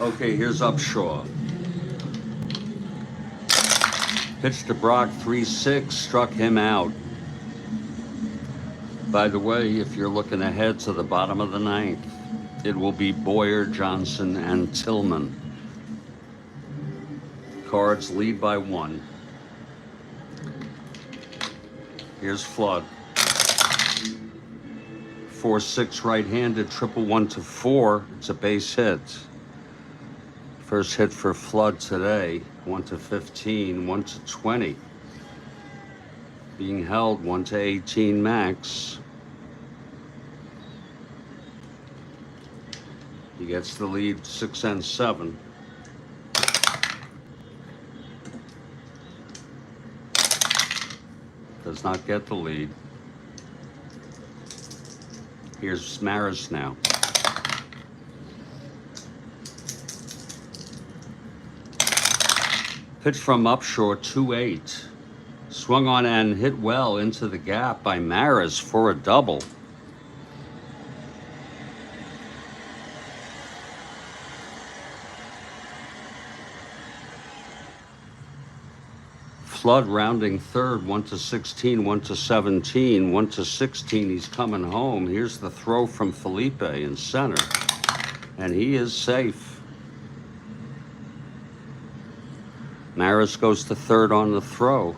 Okay, here's Upshaw. Pitch to Brock, 3-6, struck him out. By the way, if you're looking ahead to the bottom of the ninth, it will be Boyer, Johnson, and Tillman. Cards lead by 1. Here's Flood. 4-6 right-handed, triple 1-4. It's a base hit. First hit for Flood today, 1-15, 1-20. Being held 1-18 max. He gets the lead 6 and 7. Does not get the lead. Here's Maris now. Pitch from Upshore, 2-8. Swung on and hit well into the gap by Maris for a double. Flood rounding third, 1-16, 1-17, 1-16. He's coming home. Here's the throw from Felipe in center, and he is safe. Maris goes to third on the throw,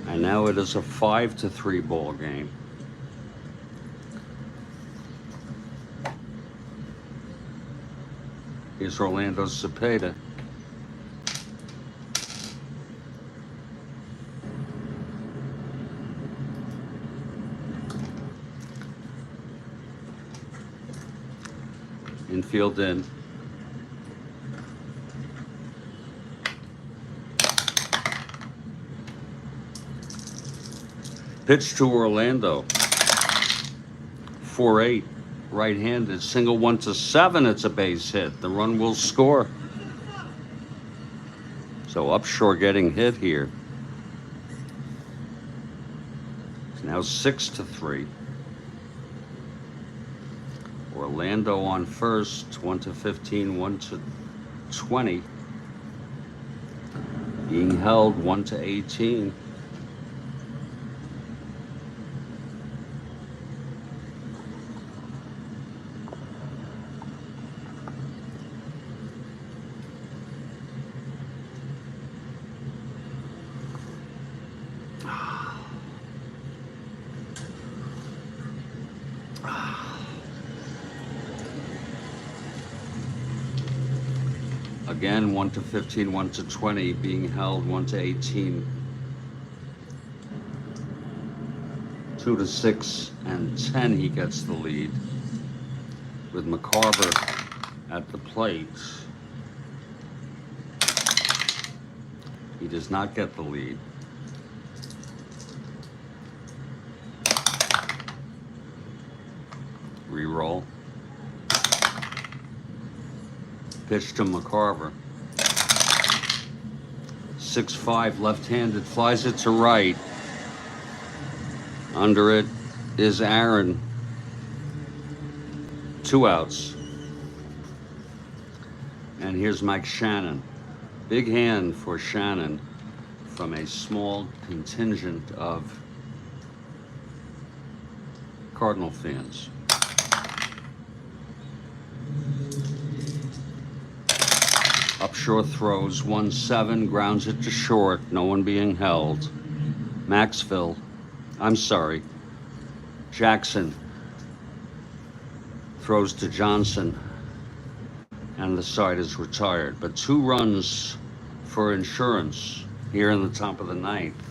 and now it is a 5-3 ball game. Here's Orlando Cepeda. Infield in. Pitch to Orlando. 4-8. Right-handed. Single 1-7. It's a base hit. The run will score. So Upshore getting hit here. It's now 6-3. Orlando on first, 1-15, 1-20. Being held 1-18. Again, 1-15, 1-20, being held 1-18. 2-6 and 10, he gets the lead. With McCarver at the plate. He does not get the lead. Reroll. Pitch to McCarver. 6-5 left-handed, flies it to right. Under it is Aaron. 2 outs. And here's Mike Shannon. Big hand for Shannon from a small contingent of Cardinal fans. Upshore throws 1-7, grounds it to short, no one being held. Jackson throws to Johnson, and the side is retired. But 2 runs for insurance here in the top of the ninth.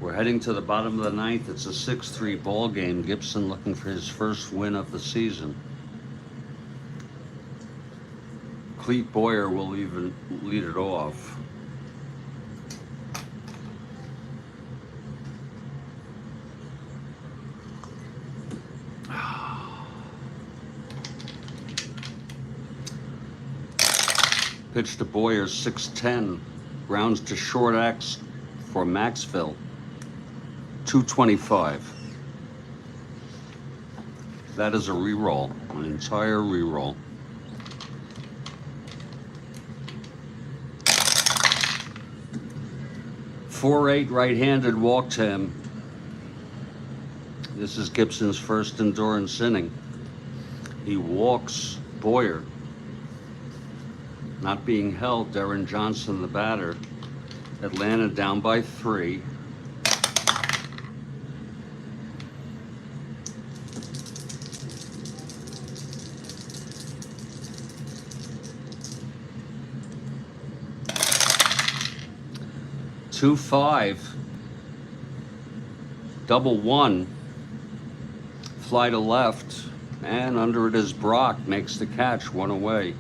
We're heading to the bottom of the ninth. It's a 6-3 ball game. Gibson looking for his first win of the season. Clete Boyer will even lead it off. Pitch to Boyer, 6-10. Grounds to short X for Maxville. 225. That is a reroll, an entire reroll. .48 right-handed walked him. This is Gibson's first endurance inning. He walks Boyer. Not being held, Darren Johnson, the batter. Atlanta down by 3. Two, 5. Double 1. Fly to left. And under it is Brock. Makes the catch. 1 away.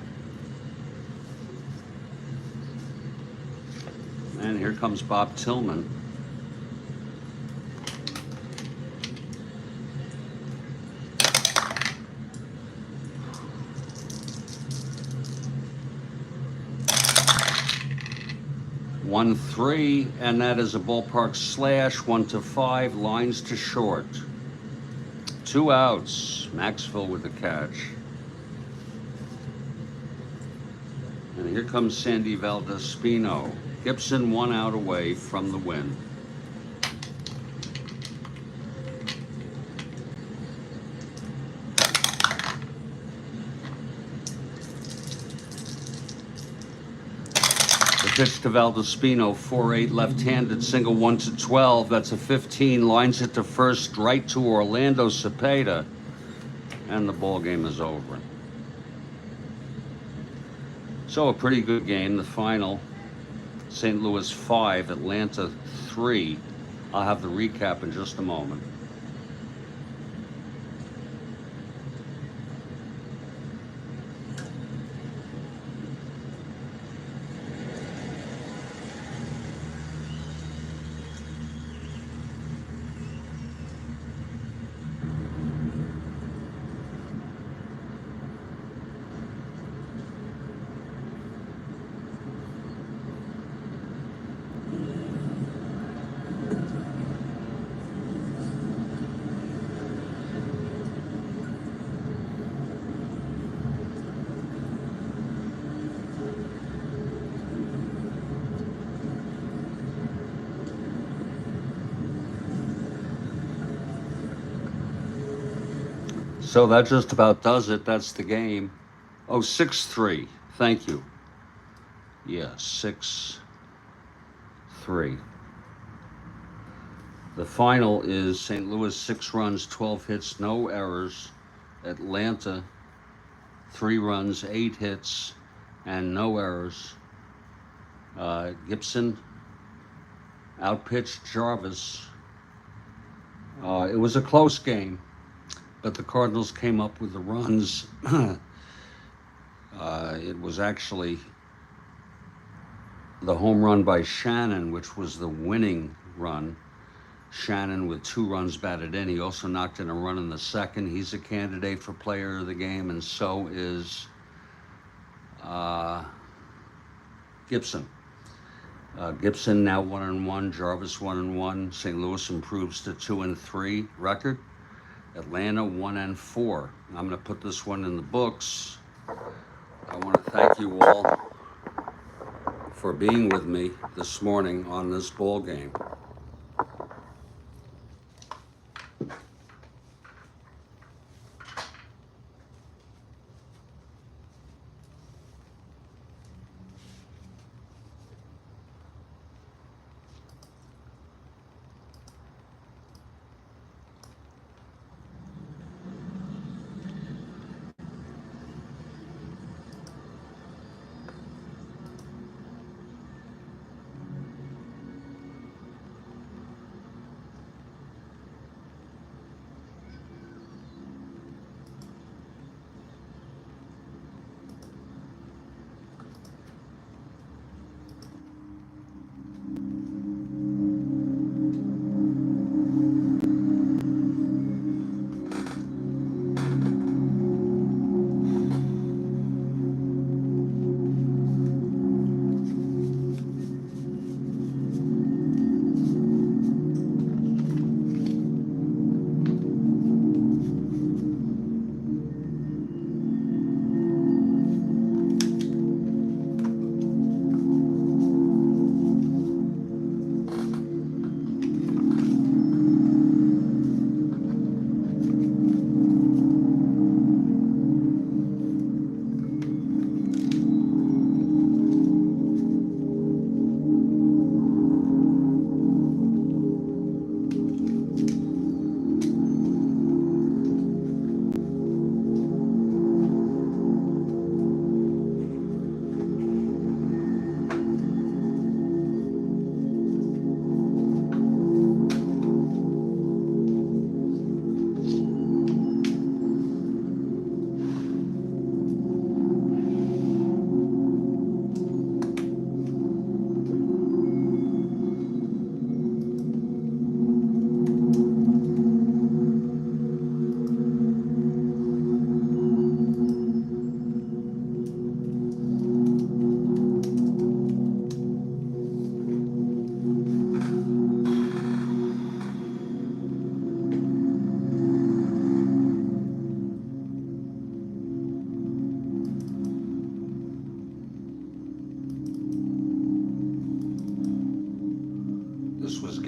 And here comes Bob Tillman. One, 3, and that is a ballpark slash. 1 to 5, lines to short. 2 outs. Maxville with the catch. And here comes Sandy Valdespino. Gibson 1 out away from the win. The pitch to Valdespino, 4-8 left-handed, single 1 to 12. That's a 15. Lines it to first, right to Orlando Cepeda, and the ball game is over. So a pretty good game. The final: St. Louis 5, Atlanta 3. I'll have the recap in just a moment. So that just about does it. That's the game. Oh, 6-3. Thank you. Yeah, 6-3. The final is St. Louis 6 runs, 12 hits, no errors. Atlanta 3 runs, 8 hits, and no errors. Gibson outpitched Jarvis. It was a close game, but the Cardinals came up with the runs. It was actually the home run by Shannon, which was the winning run. Shannon with 2 runs batted in. He also knocked in a run in the second. He's a candidate for player of the game, and so is Gibson. Gibson now 1-1, Jarvis 1-1. St. Louis improves to 2-3 record. Atlanta 1-4. I'm going to put this one in the books. I want to thank you all for being with me this morning on this ball game.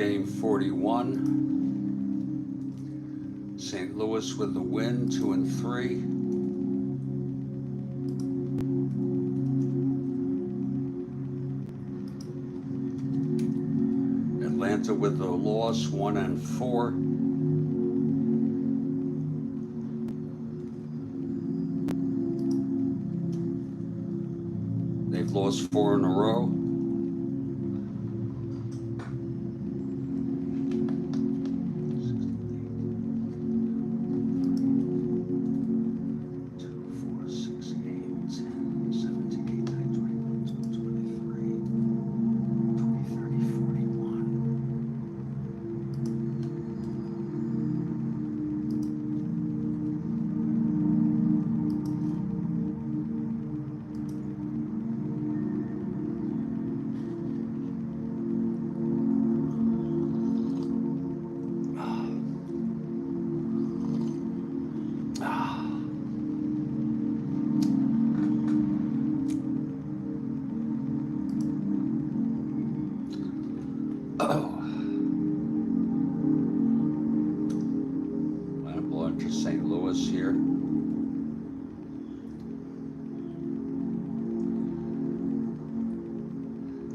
game 41. St. Louis with the win, 2-3. Atlanta with the loss, 1-4. They've lost 4 in a row. St. Louis here.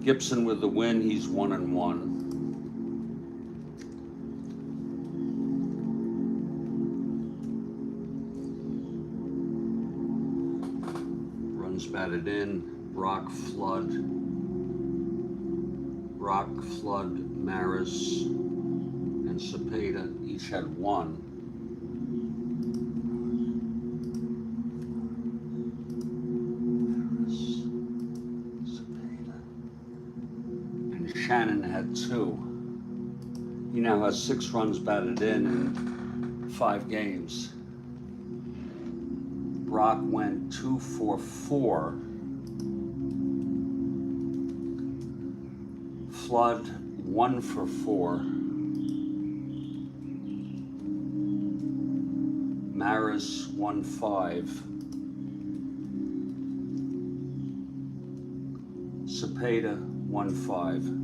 Gibson with the win, he's 1-1. Runs batted in, Brock, Flood, Maris, and Cepeda each had 1. Shannon had 2. He now has 6 runs batted in 5 games. Brock went 2 for 4. Flood 1 for 4. Maris 1-5. Cepeda 1-5.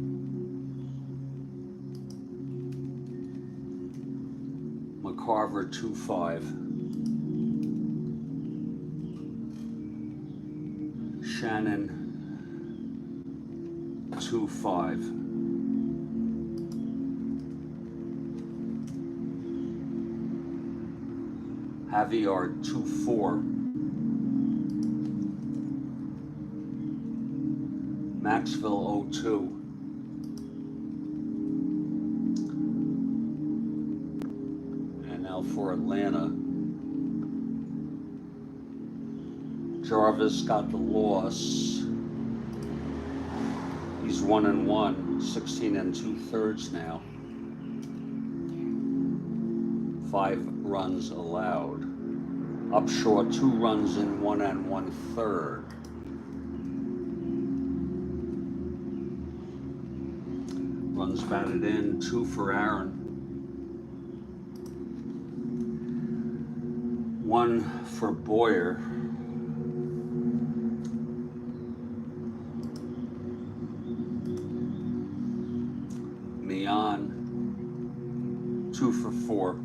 Carver 2-5. Shannon 2-5. Javier 2-4. Maxville 0-2. For Atlanta, Jarvis got the loss. He's 1-1, 16 2/3 now. 5 runs allowed. Upshaw 2 runs in 1 1/3. Runs batted in, 2 for Aaron. 1 for Boyer. Mian, 2 for 4.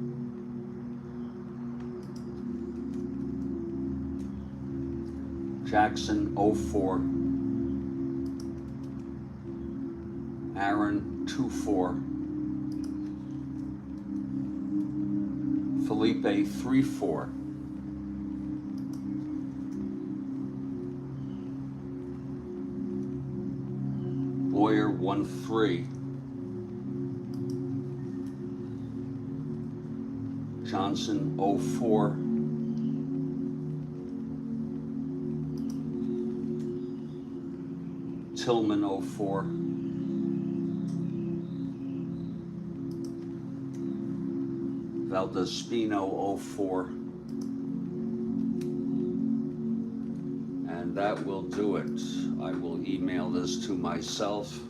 Jackson, 0-4. Aaron, 2-4. Felipe, 3-4. Boyer 1-3. Johnson 0-4. Tillman 0-4. Valdespino 0-4. And that will do it. I will email this to myself.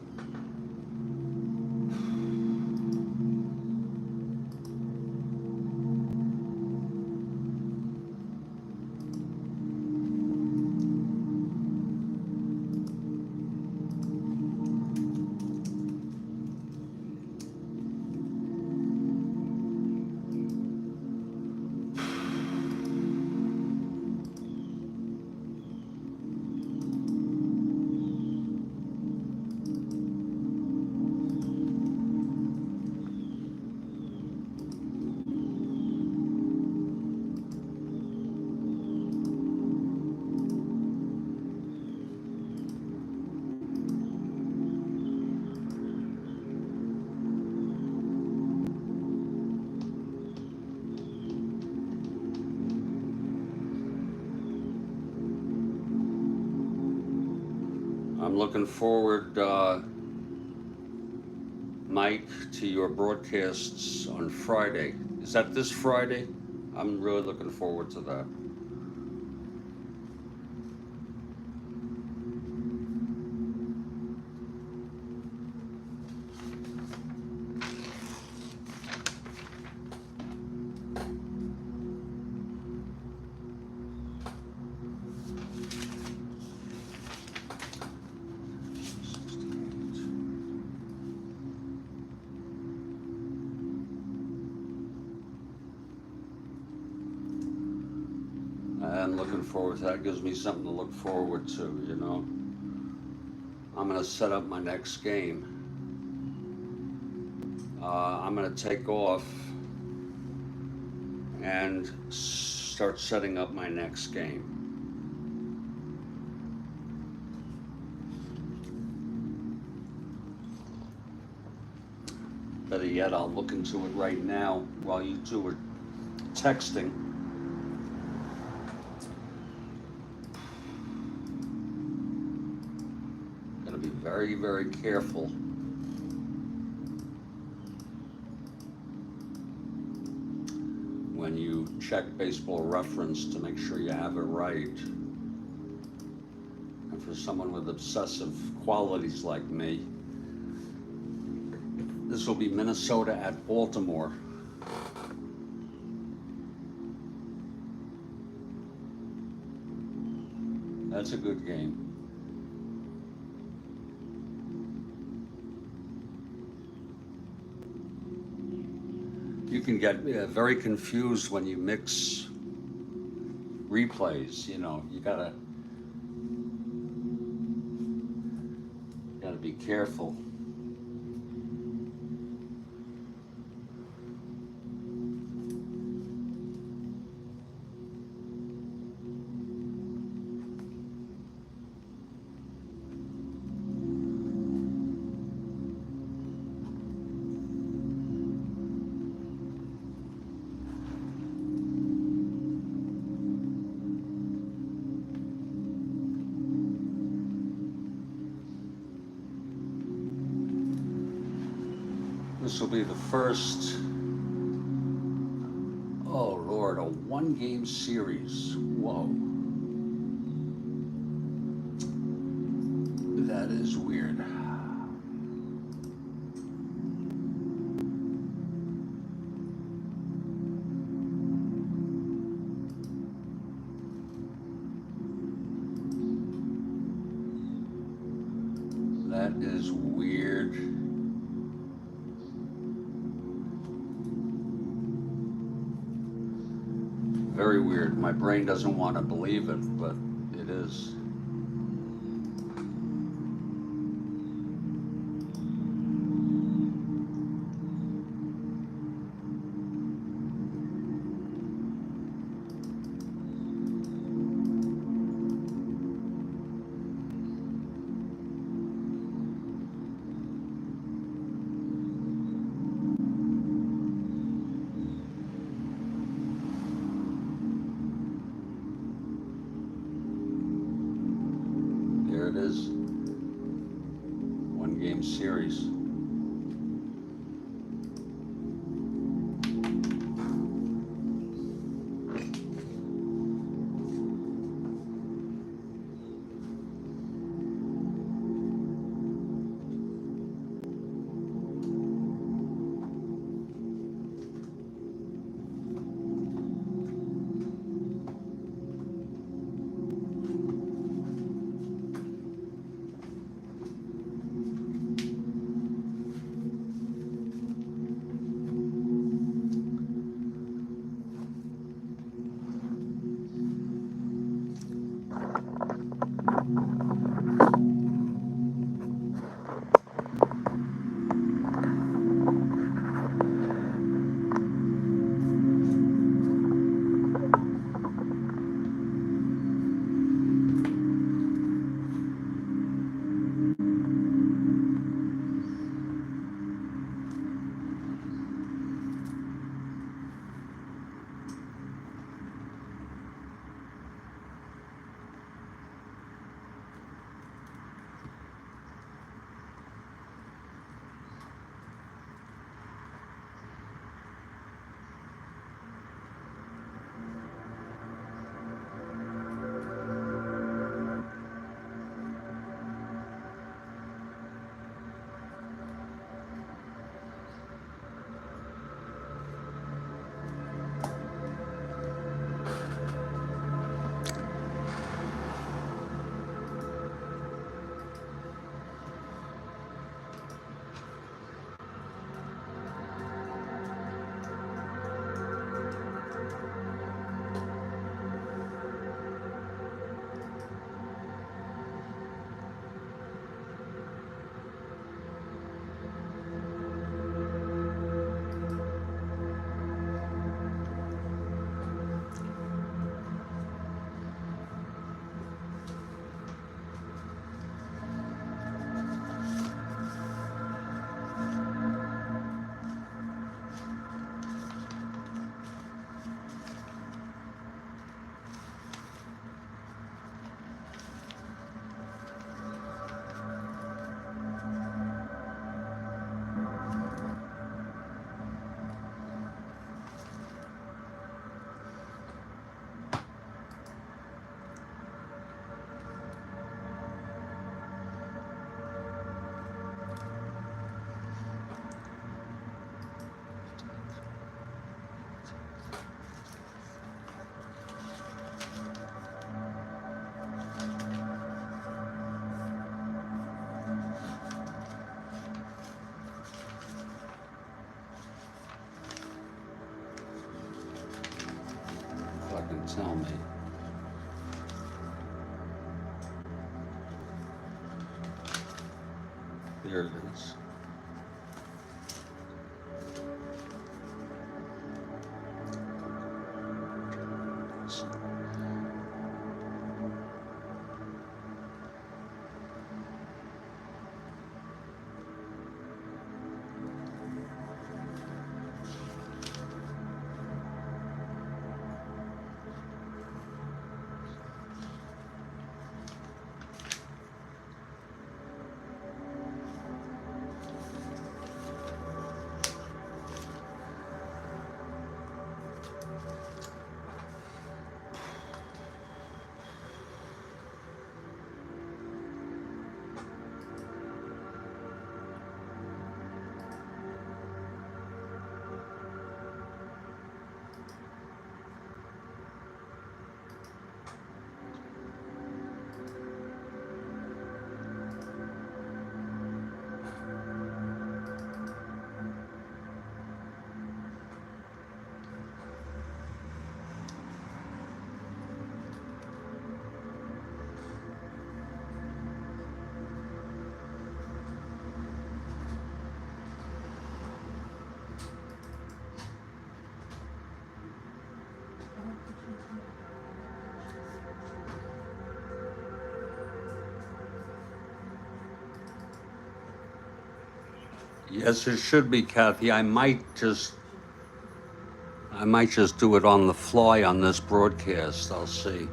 I'm looking forward, Mike, to your broadcasts on Friday. Is that this Friday? I'm really looking forward to that. I'm looking forward to that. Gives me something to look forward to, you know. I'm going to set up my next game. I'm going to take off and start setting up my next game. Better yet, I'll look into it right now while you two are texting. Gotta be very, very careful. When you check Baseball Reference to make sure you have it right. And for someone with obsessive qualities like me, this will be Minnesota at Baltimore. That's a good game. You can get very confused when you mix replays. You know, you gotta be careful. This will be the first, oh Lord, a one-game series. Whoa. That is weird. That is weird. Very weird. My brain doesn't want to believe it, but it is. There it is. One game series. tell me. There it is. Yes, it should be, Kathy. I might just do it on the fly on this broadcast. I'll see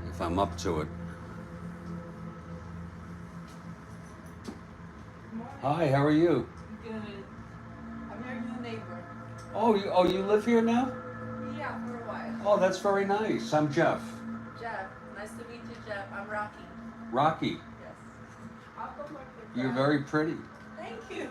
if I'm up to it. Hi, how are you? Good. I'm your new neighbor. Oh, you live here now? Yeah, for a while. Oh, that's very nice. I'm Jeff. Jeff, nice to meet you, Jeff. I'm Rocky. Rocky, Yes. I'll come work with you're Jeff. very pretty. Thank you.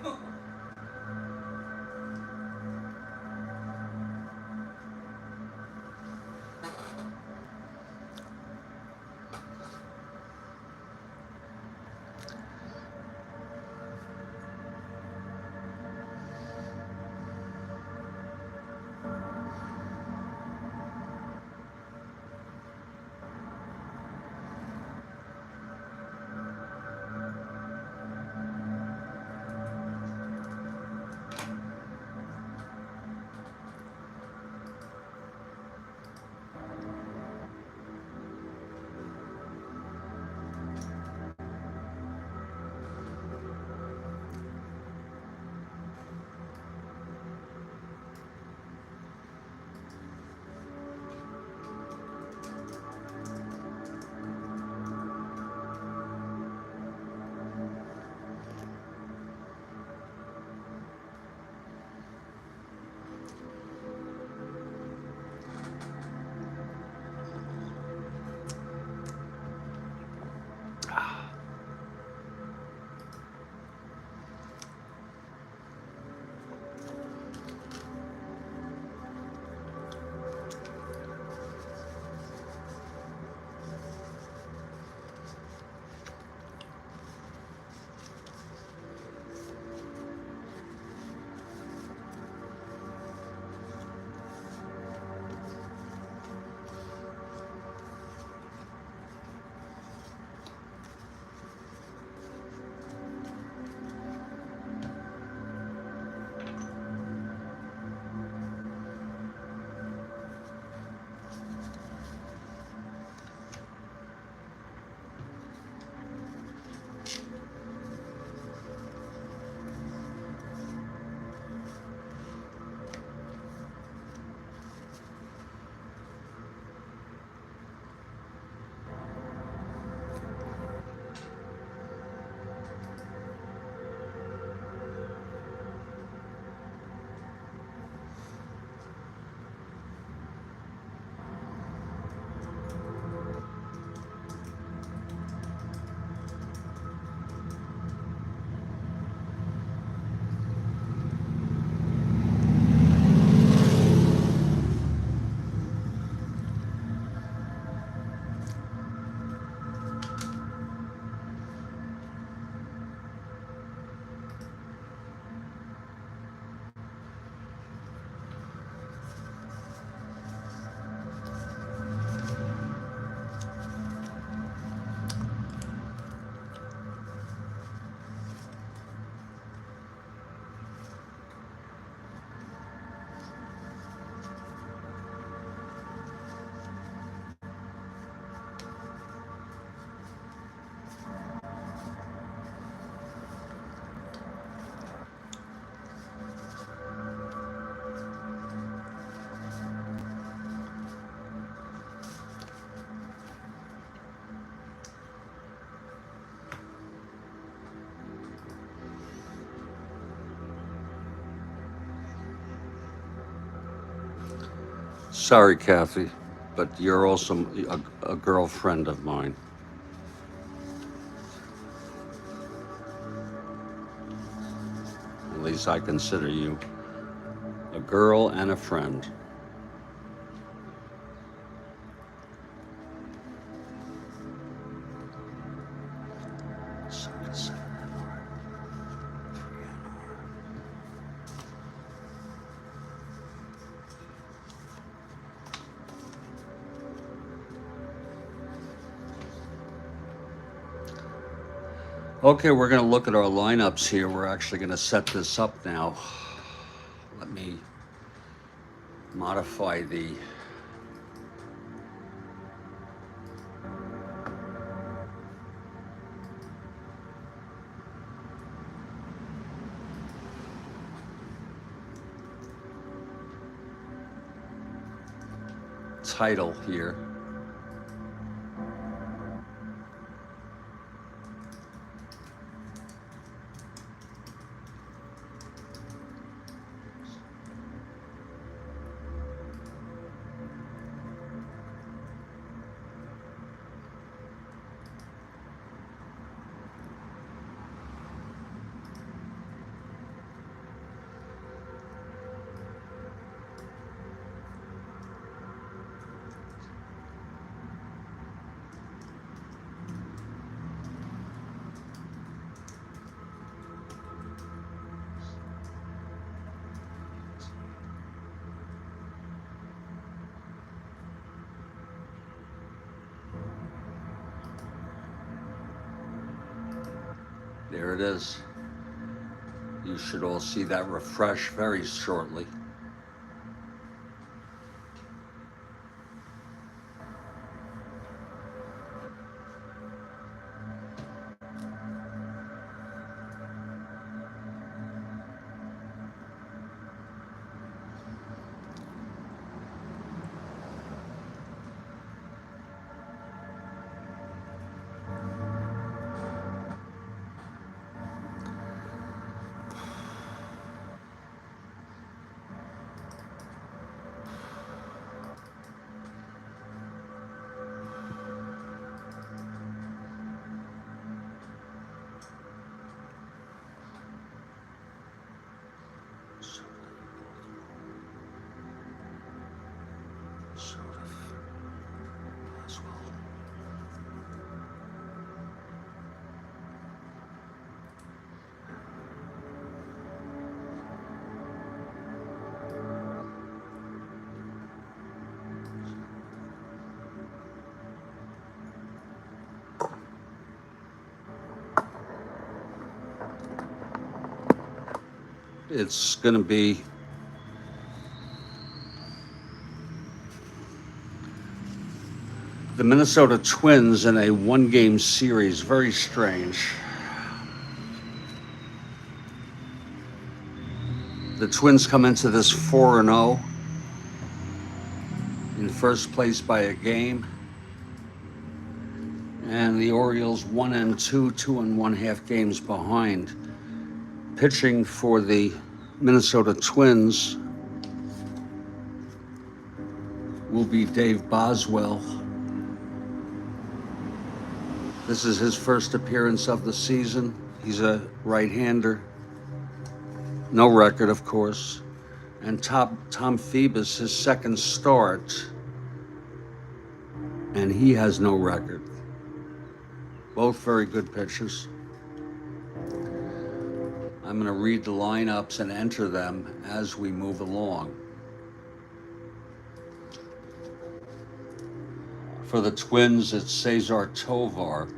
Sorry, Kathy, but you're also a girlfriend of mine. At least I consider you a girl and a friend. Okay, we're going to look at our lineups here. We're actually going to set this up now. Let me modify the title here. There it is. You should all see that refresh very shortly. It's going to be the Minnesota Twins in a one-game series. Very strange. The Twins come into this 4-0 in first place by a game. And the Orioles 1-2, 2.5 games behind. Pitching for the Minnesota Twins will be Dave Boswell. This is his first appearance of the season. He's a right-hander. No record, of course. And Tom Phoebus, his second start, and he has no record. Both very good pitchers. I'm going to read the lineups and enter them as we move along. For the Twins, it's Cesar Tovar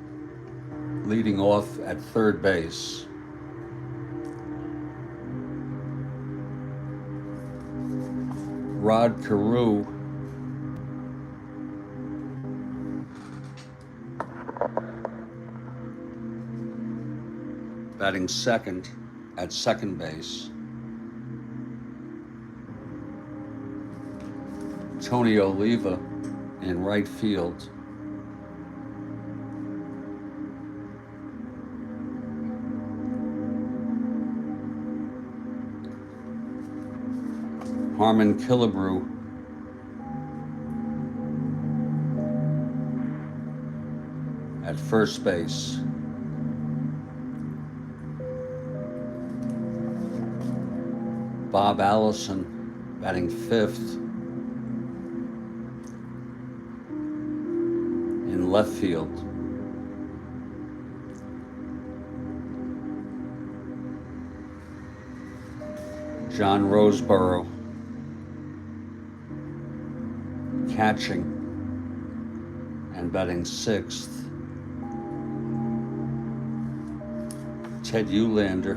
leading off at third base. Rod Carew batting second at second base. Tony Oliva in right field. Harmon Killebrew at first base. Bob Allison batting fifth. In left field. John Roseborough catching and batting sixth. Ted Eulander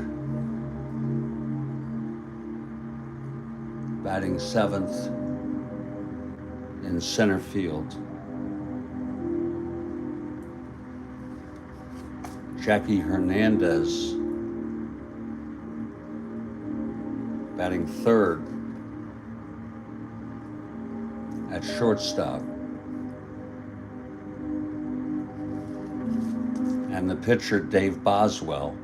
batting seventh in center field. Jackie Hernandez batting third at shortstop. And the pitcher, Dave Boswell,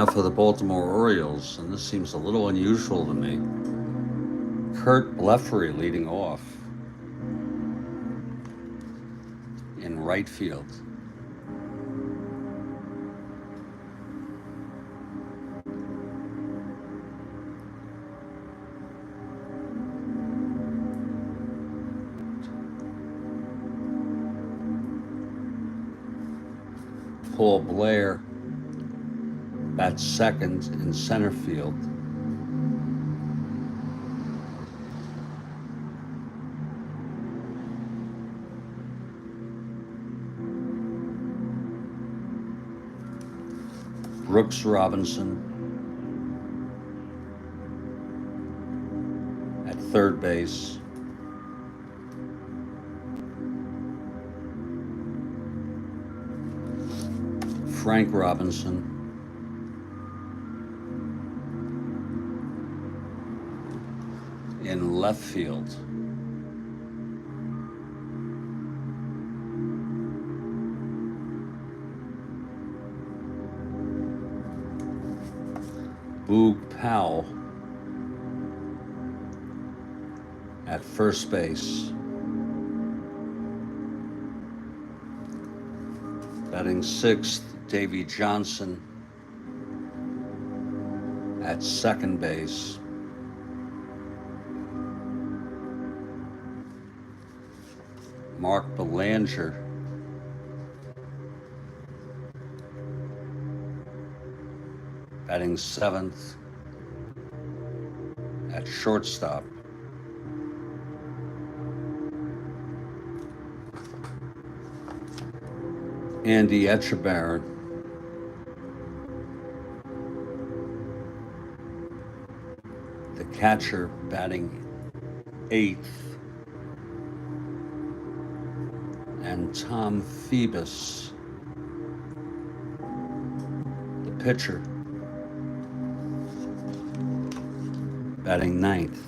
now for the Baltimore Orioles, and this seems a little unusual to me. Kurt Blefary leading off in right field. Paul Blair bats second in center field. Brooks Robinson at third base. Frank Robinson in left field. Boog Powell at first base. Batting sixth, Davy Johnson at second base. Mark Belanger batting seventh at shortstop. Andy Etchebarren the catcher, batting eighth. And Tom Phoebus, the pitcher, batting ninth.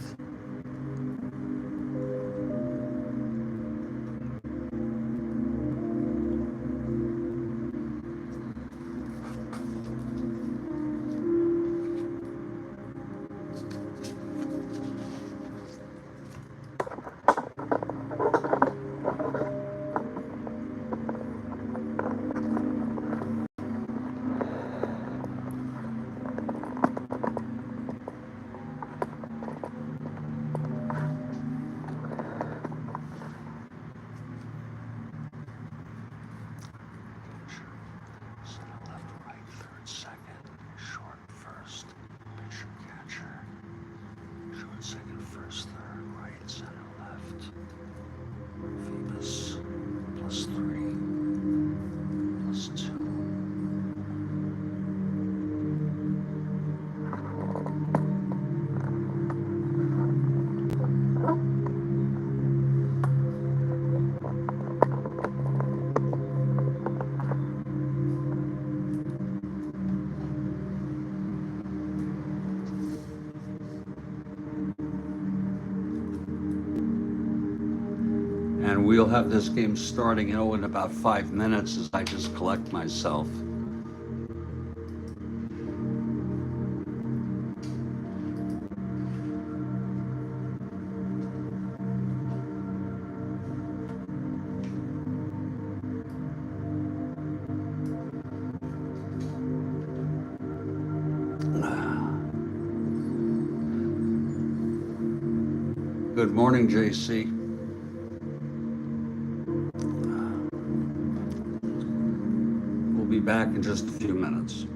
And we'll have this game starting, in about 5 minutes as I just collect myself. Good morning, JC. We'll be back in just a few minutes.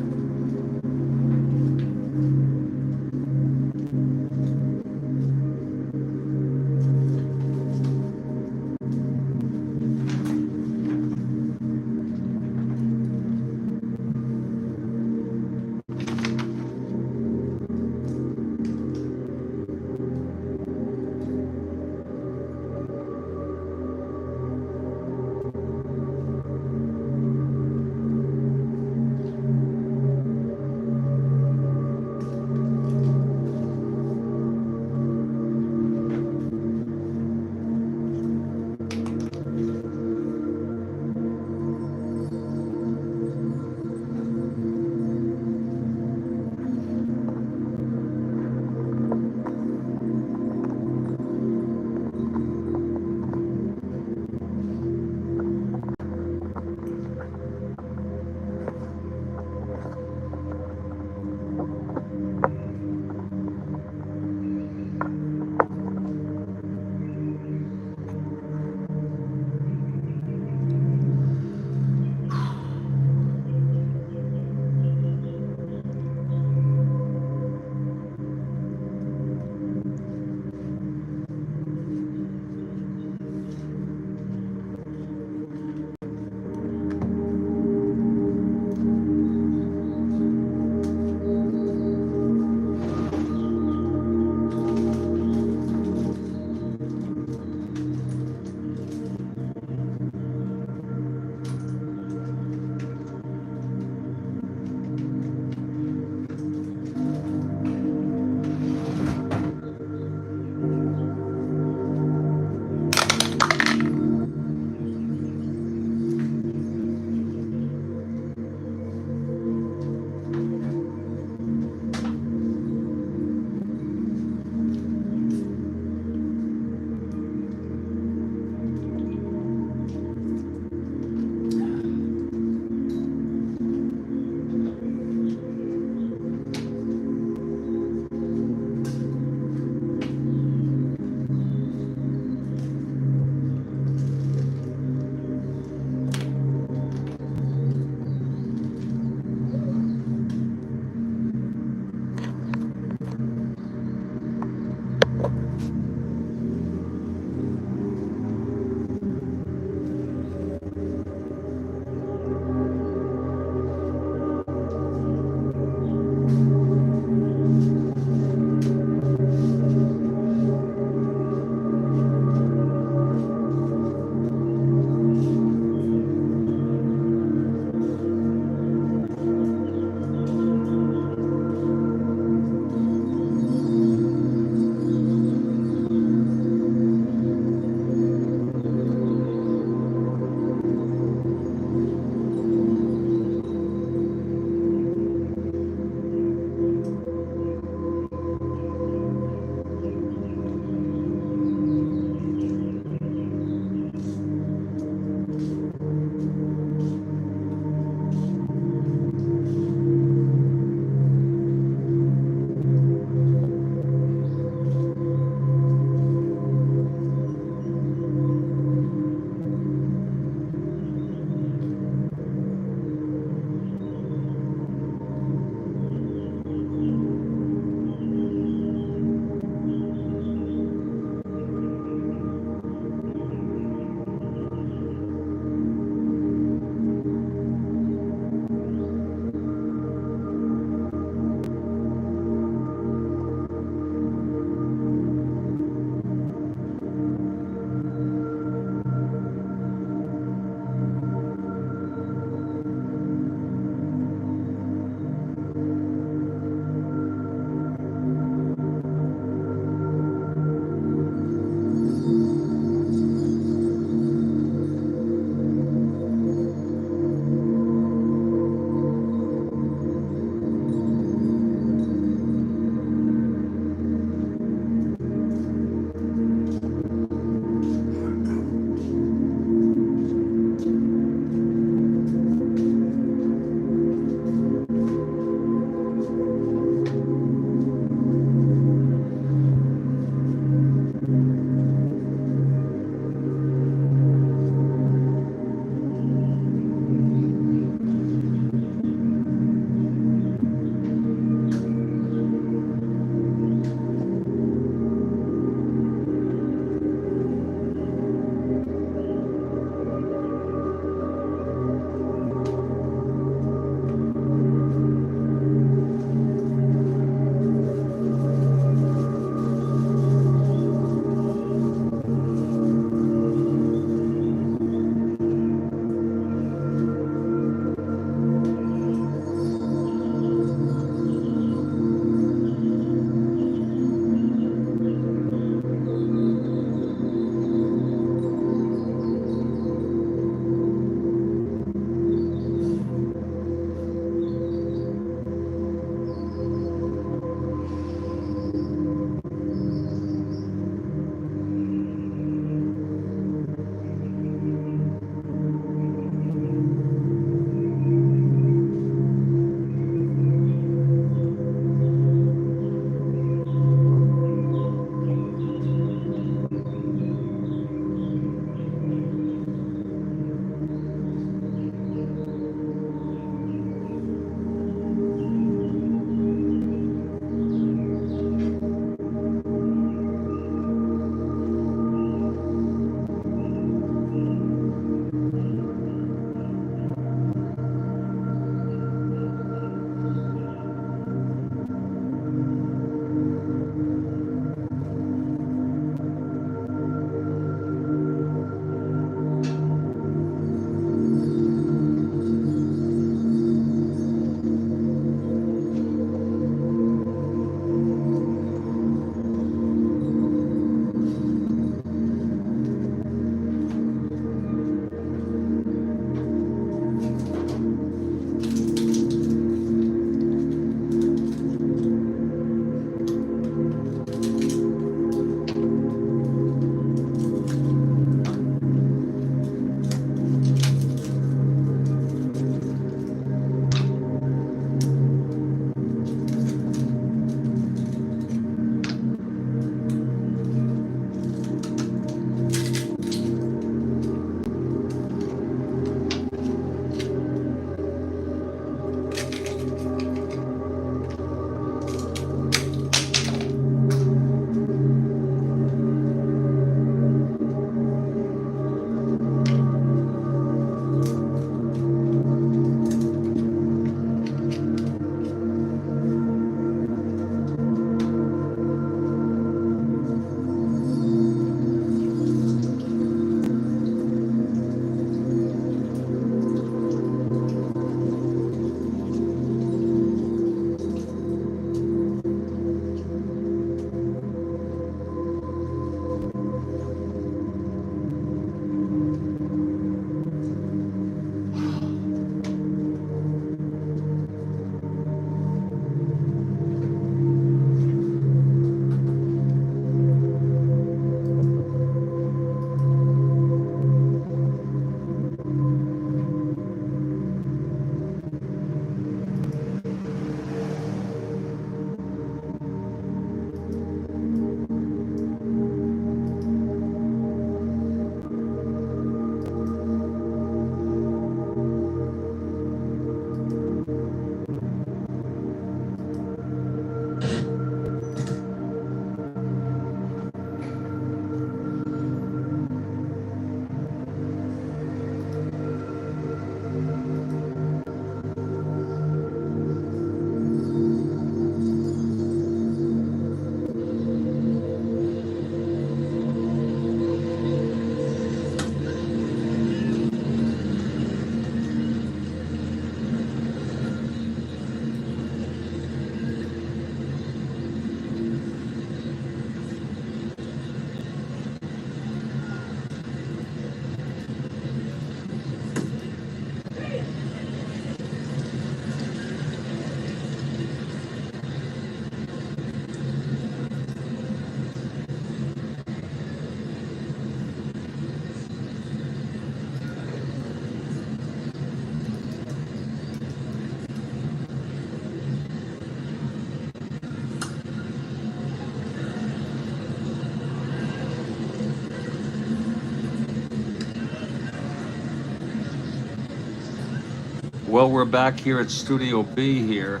Well, we're back here at Studio B here,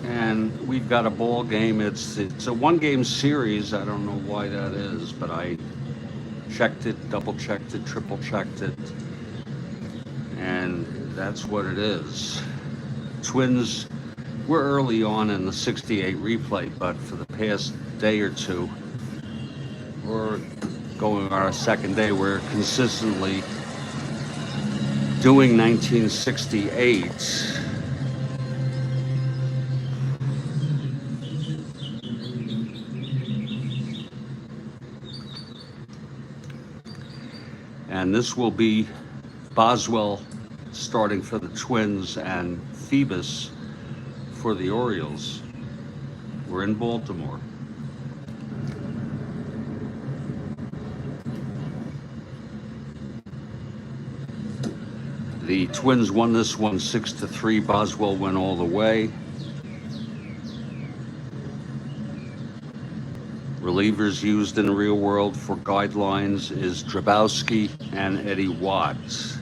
and we've got a ball game. It's a one-game series. I don't know why that is, but I checked it, double-checked it, triple-checked it, and that's what it is. Twins were early on in the 68 replay, but for the past day or two, we're going on our second day, we're consistently doing 1968. And this will be Boswell starting for the Twins and Phoebus for the Orioles. We're in Baltimore. The Twins won this one 6-3. Boswell went all the way. Relievers used in the real world for guidelines is Drabowski and Eddie Watts.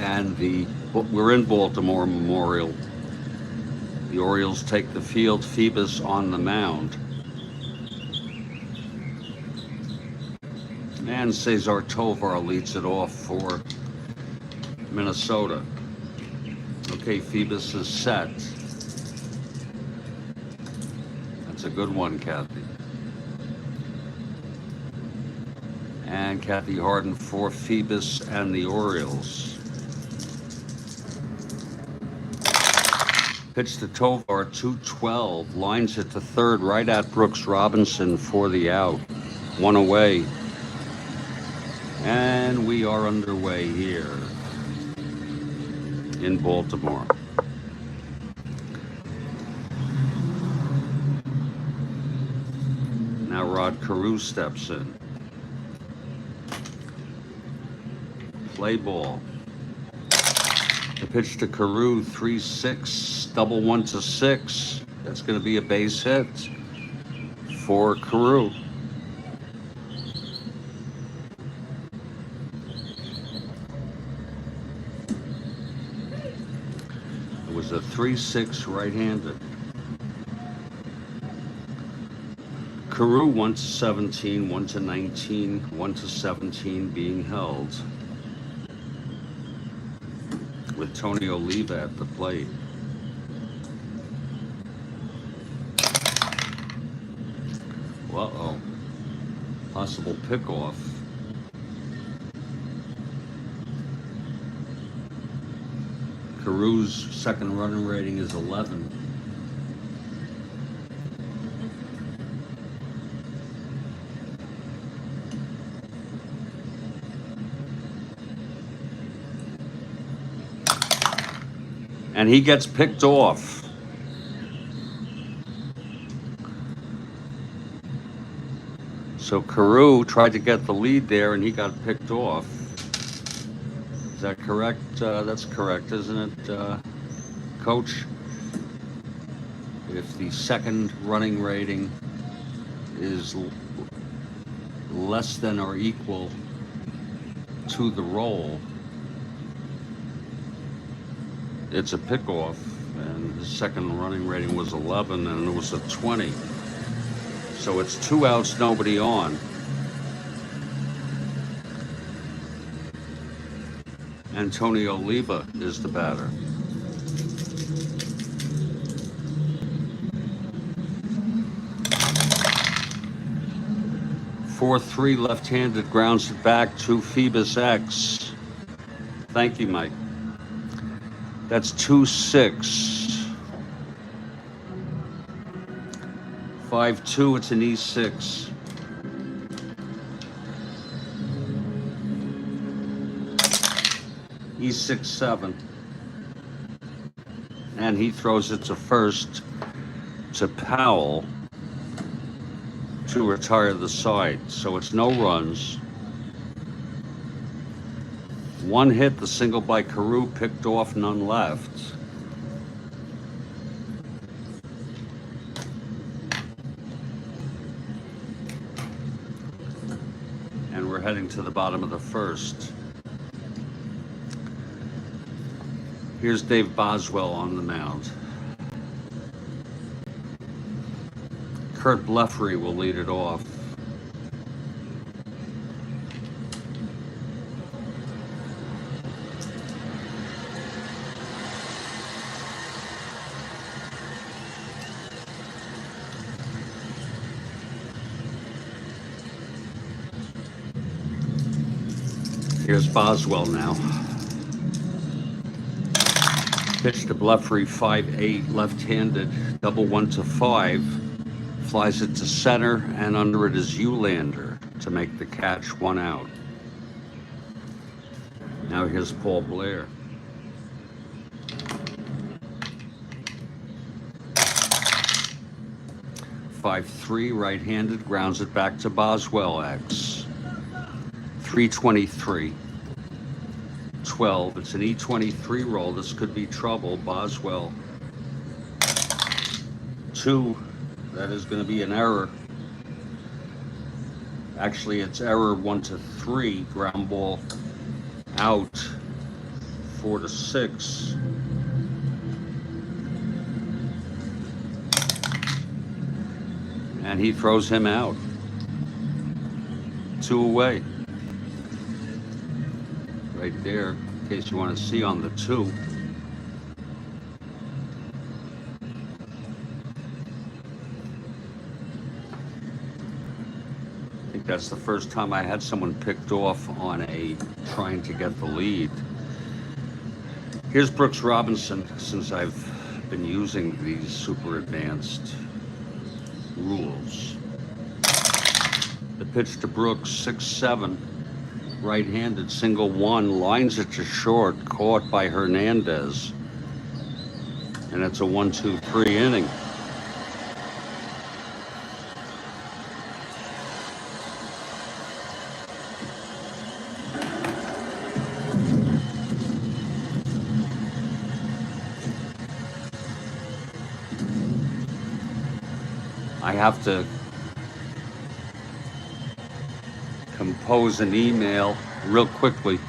And we're in Baltimore Memorial. The Orioles take the field, Phoebus on the mound. And Cesar Tovar leads it off for Minnesota. Okay, Phoebus is set. That's a good one, Kathy. And Kathy Harden for Phoebus and the Orioles. Pitch to Tovar, 2-12, lines it to third, right at Brooks Robinson for the out. One away. And we are underway here in Baltimore. Now Rod Carew steps in. Play ball. The pitch to Carew, 3-6, double 1-6. That's going to be a base hit for Carew. It was a 3-6 right-handed. Carew 1-17, 1-19, 1-17 being held, with Tony Oliva at the plate. Uh-oh. Possible pickoff. Carew's second running rating is 11. And he gets picked off. So Carew tried to get the lead there, and he got picked off. Is that correct? That's correct, isn't it, Coach? If the second running rating is less than or equal to the roll, it's a pickoff, and the second running rating was 11, and it was a 20. So it's 2 outs, nobody on. And Tony Oliva is the batter. Four-3 left-handed, grounds it back to Phoebus X. Thank you, Mike. That's 2-6. 5-2, it's an E6. E6-7. And he throws it to first to Powell to retire the side. So it's no runs. One hit, the single by Carew, picked off, none left. And we're heading to the bottom of the first. Here's Dave Boswell on the mound. Kurt Blefary will lead it off. Here's Boswell now. Pitch to Blefary, 5-8, left-handed, double 1-5. Flies it to center, and under it is Eulander to make the catch, 1 out. Now here's Paul Blair. .53, right-handed, grounds it back to Boswell, X. 323. 12. It's an E23 roll. This could be trouble. Boswell. 2. That is going to be an error. Actually, it's error 1-3. Ground ball out. 4-6. And he throws him out. 2 away. Right there, in case you want to see on the 2. I think that's the first time I had someone picked off on a trying to get the lead. Here's Brooks Robinson, since I've been using these super advanced rules. The pitch to Brooks, 6-7. Right-handed, single 1, lines it to short, caught by Hernandez. And it's a 1-2-3 inning. I have to compose an email real quickly.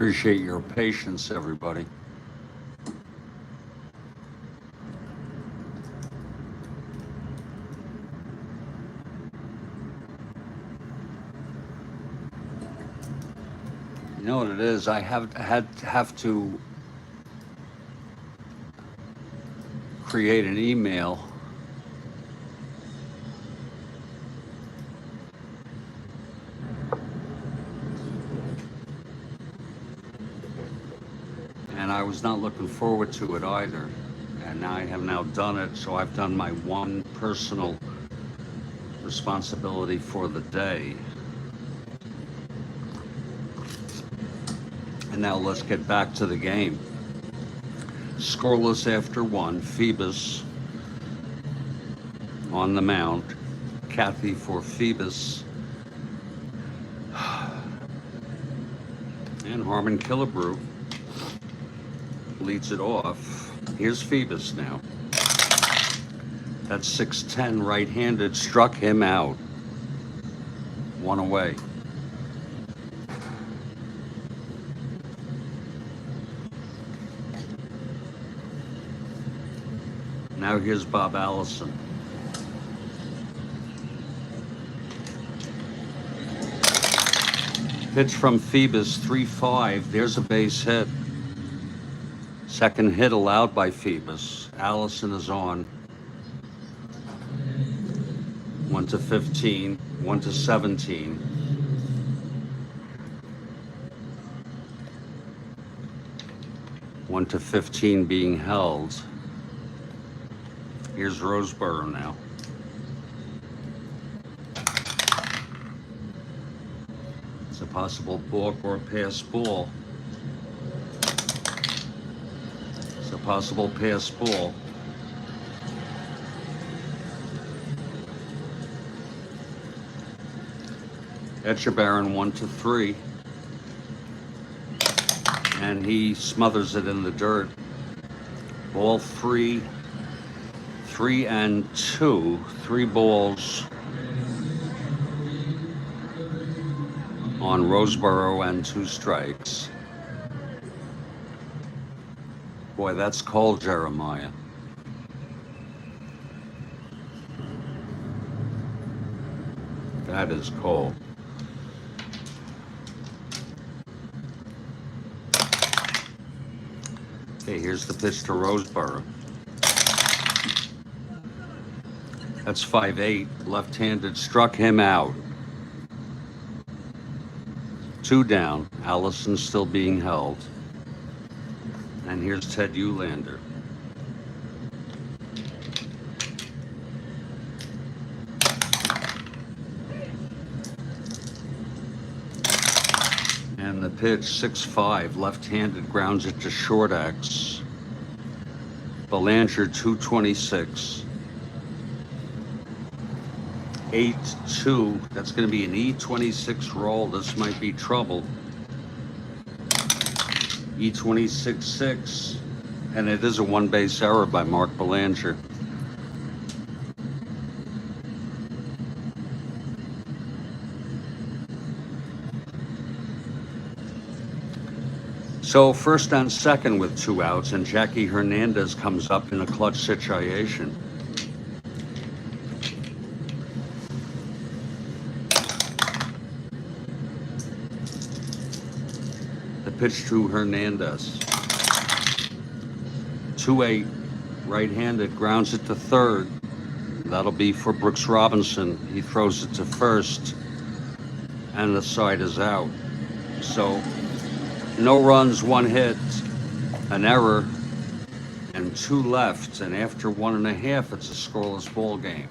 Appreciate your patience, everybody. You know what it is? I have to create an email and I was not looking forward to it either. And I have now done it, so I've done my one personal responsibility for the day. And now let's get back to the game. Scoreless after one, Phoebus on the mound. Kathy for Phoebus. And Harmon Killebrew leads it off. Here's Phoebus now. That's 6'10", right-handed, struck him out. One away. Now here's Bob Allison. Pitch from Phoebus, 3-5. There's a base hit. Second hit allowed by Phoebus. Allison is on. 1-15, 1-17. One to 15 being held. Here's Roseboro now. It's a possible balk or pass ball. It's a possible pass ball. Etchebarren 1-3. And he smothers it in the dirt. Ball 3, 3-2. 3 balls on Roseboro and 2 strikes. Boy, that's cold, Jeremiah. That is cold. Okay, here's the pitch to Roseboro. That's 5-8, left-handed, struck him out. 2 down, Allison still being held. And here's Ted Eulander. And the pitch, 6-5, left-handed, grounds it to short X. Belanger, 226. 8-2, that's going to be an E26 roll. This might be trouble. E26-6, and it is a 1-base error by Mark Belanger. So first and second with 2 outs, and Jackie Hernandez comes up in a clutch situation. Pitch to Hernandez. 2-8, right-handed, grounds it to third. That'll be for Brooks Robinson. He throws it to first, and the side is out. So, no runs, 1 hit, an error, and 2 left. And after 1.5, it's a scoreless ball game.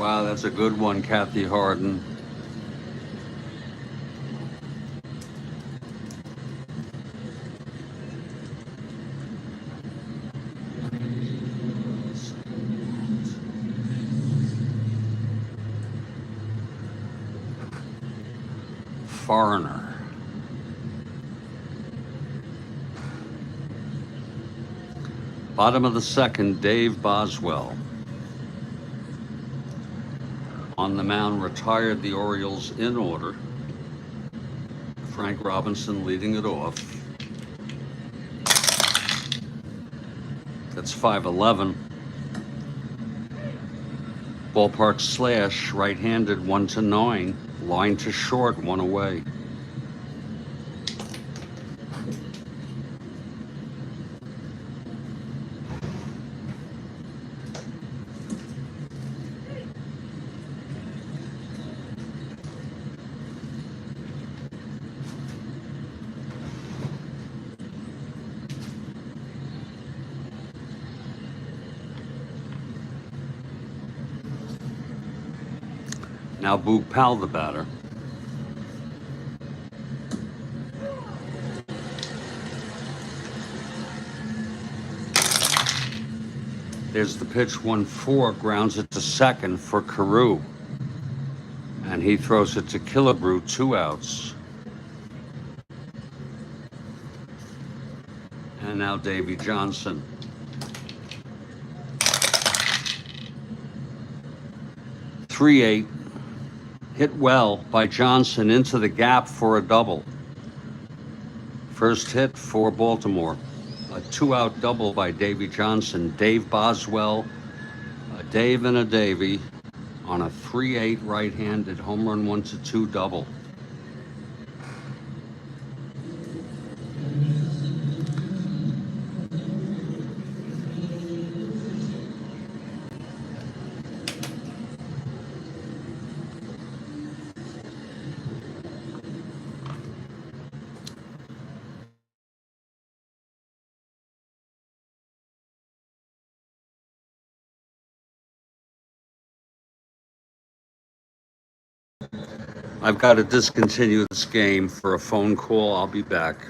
Wow, that's a good one, Kathy Harden. Foreigner. Bottom of the second, Dave Boswell. On the mound, retired the Orioles in order. Frank Robinson leading it off. That's 5-11. Ballpark slash, right-handed, 1-9. Line to short, 1 away. Now Boog Powell, the batter. There's the pitch, 1-4, grounds it to second for Carew. And he throws it to Killebrew, 2 outs. And now Davy Johnson. .38, hit well by Johnson into the gap for a double. First hit for Baltimore. A 2-out double by Davy Johnson. Dave Boswell, a Dave and a Davy on a 3-8 right-handed home run 1-2 double. I've got to discontinue this game for a phone call. I'll be back.